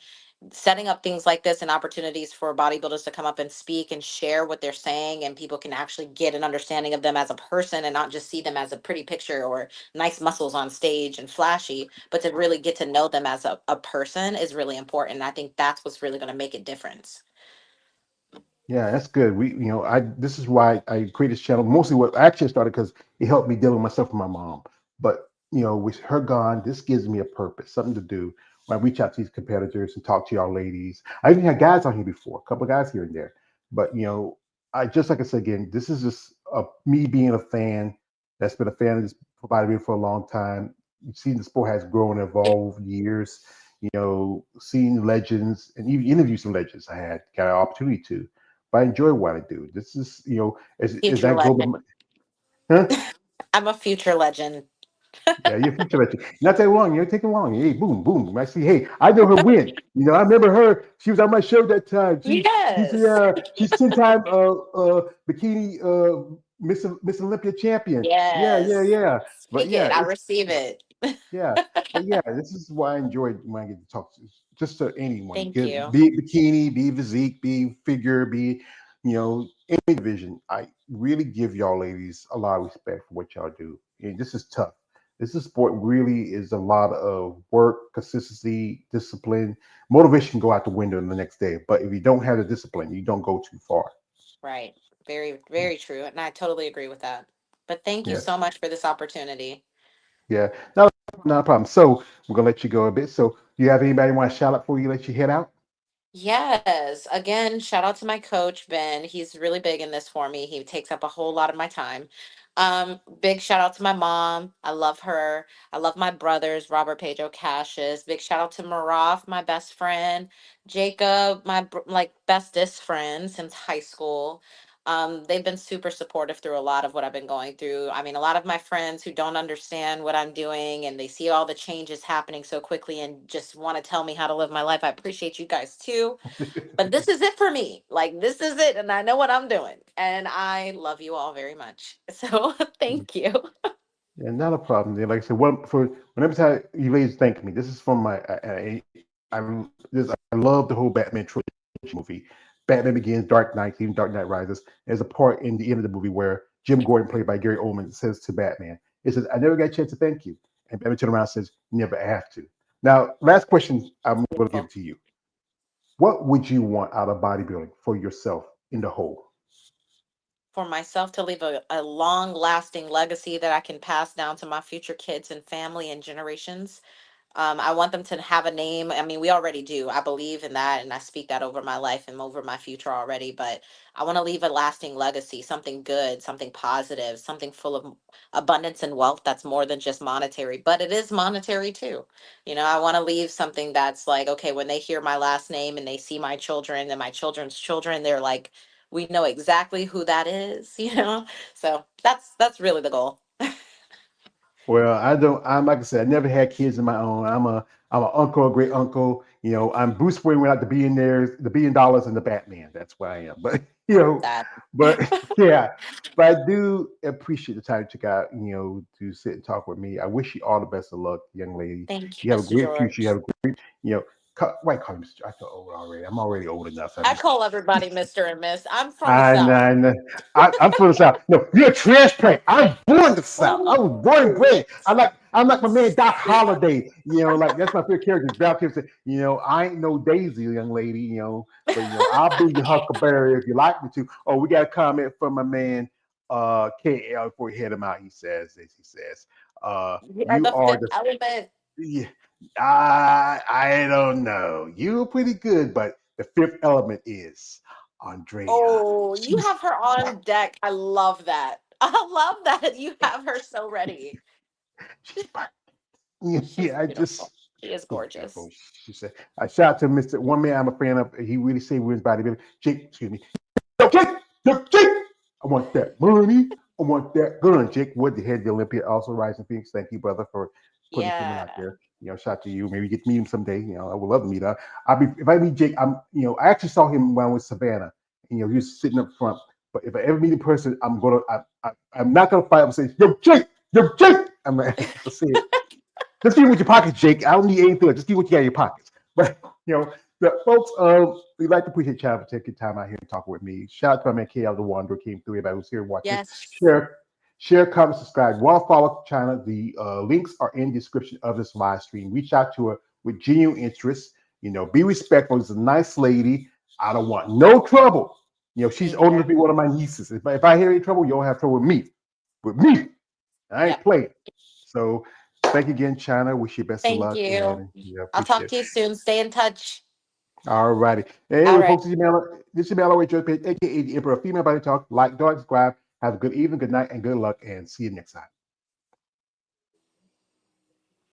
setting up things like this and opportunities for bodybuilders to come up and speak and share what they're saying, and people can actually get an understanding of them as a person and not just see them as a pretty picture or nice muscles on stage and flashy, but to really get to know them as a person is really important. I think that's what's really going to make a difference. Yeah, that's good. This is why I created this channel. Mostly what I actually started because it helped me deal with myself and my mom. But with her gone, this gives me a purpose, something to do. When I reach out to these competitors and talk to y'all ladies. I even had guys on here before, a couple of guys here and there. But I just like I said again, this is just me being a fan that's been a fan of this bodybuilding for a long time. You've seen the sport has grown and evolved years. Seeing legends and even interview some legends. I had got an opportunity to. But I enjoy what I do. This is, as Future I go legend. to, huh? I'm a future legend. Yeah, you're future legend. Not that long. You're taking long. Hey, boom, boom. I see. Hey, I know her win. I remember her. She was on my show that time. Yes. She's 10-time bikini Miss Olympia champion. Yeah, yeah, Yes. yeah. But Take yeah, it. I it's receive it. yeah, but yeah, this is why I enjoy when I get to talk to just to anyone. Thank you. Be it bikini, be physique, be figure, be any division. I really give y'all ladies a lot of respect for what y'all do. And this is tough. This is sport really is a lot of work, consistency, discipline. Motivation can go out the window in the next day. But if you don't have the discipline, you don't go too far. Right. Very, very true. And I totally agree with that. But thank you Yeah. so much for this opportunity. Yeah. Not a problem. So we're gonna let you go a bit. So do you have anybody want to shout out for you, let you head out? Yes. Again, shout out to my coach, Ben. He's really big in this for me. He takes up a whole lot of my time. Big shout out to my mom. I love her. I love my brothers, Robert Pedro Cassius. Big shout out to Maraf, my best friend. Jacob, my like bestest friend since high school. They've been super supportive through a lot of what I've been going through. I mean, a lot of my friends who don't understand what I'm doing and they see all the changes happening so quickly and just want to tell me how to live my life. I appreciate you guys too. But this is it for me. Like, this is it. And I know what I'm doing. And I love you all very much. So thank you. Yeah, not a problem. Like I said, whenever time you ladies thank me, this is from my I love the whole Batman trilogy movie. Batman Begins, Dark Knight, even Dark Knight Rises. There's a part in the end of the movie where Jim Gordon, played by Gary Oldman, says to Batman, "He says I never got a chance to thank you," and Batman turns around and says, "You never have to." Now, last question I'm going to give Beautiful. to you: what would you want out of bodybuilding for yourself in the whole? For myself to leave a long lasting legacy that I can pass down to my future kids and family and generations. I want them to have a name. I mean, we already do. I believe in that and I speak that over my life and over my future already. But I want to leave a lasting legacy, something good, something positive, something full of abundance and wealth that's more than just monetary, but it is monetary too. I want to leave something that's like, okay, when they hear my last name and they see my children and my children's children, they're like, we know exactly who that is. So that's really the goal. Well, I don't. I'm like I said, I never had kids of my own. I'm an uncle, a great uncle. I'm Bruce Wayne without the billionaires, the $1 billion, and the Batman. That's what I am. But That. but yeah, but I do appreciate the time you took out, to sit and talk with me. I wish you all the best of luck, young lady. Thank you, You have a Mr. great future. You George. have a great, why call me Mr. I feel old already. I'm already old enough. I call everybody Mr. and Miss. I'm from the I know, South. I know. I'm from the South. No, you're a transplant. I'm born in the South. I was born and bred. I'm like my man Doc Holliday. Like that's my favorite character. Doc said, I ain't no Daisy, young lady. But I'll be your Huckleberry if you like me to. Oh, we got a comment from my man KL before we head him out. He says this. He says, You are "You the are fifth the." element. Yeah, I don't know. You're pretty good, but the fifth element is Andrea. Oh, you She's have her on deck. I love that. I love that you have her so ready. she's fine. Yeah, She's yeah, I beautiful. just She is she's beautiful. gorgeous. She said, I shout out to Mr. One man I'm a fan of. He really saved women's bodybuilding. Jake, excuse me. Yo, Jake, yo, Jake. I want that money. I want that gun. Jake Wood, the head of the Olympia, also rising Phoenix. Thank you, brother, for putting his name out Yeah. there. Shout out to you. Maybe get to meet him someday. I would love to meet him. I'll be if I meet Jake. I actually saw him when I was Savannah. He was sitting up front. But if I ever meet in person, I'm not gonna fight. I'm saying, yo, Jake. I'm like, let's see it. Just keep it with your pockets, Jake. I don't need anything. Just keep what you got in your pockets. But the folks, we'd like to appreciate y'all for taking time out here and talking with me. Shout out to my man KL the Wanderer came through. Everybody who's here and watch this. Yes. Share, comment, subscribe. Want to follow Chyna? The links are in the description of this live stream. Reach out to her with genuine interest. Be respectful. She's a nice lady. I don't want no trouble. You know, she's Mhm. old enough to be one of my nieces. If I hear any trouble, you'll have trouble with me. With me. I ain't Yep. playing. So thank you again, Chyna. Wish you best of Thank luck. you. And yeah, I'll appreciate talk it. to you soon. Stay in touch. All righty. All Anyway, right. folks, this is Mallory Joy Page, aka the Emperor of Female Body Talk. Like, don't subscribe. Have a good evening, good night, and good luck. And see you next time.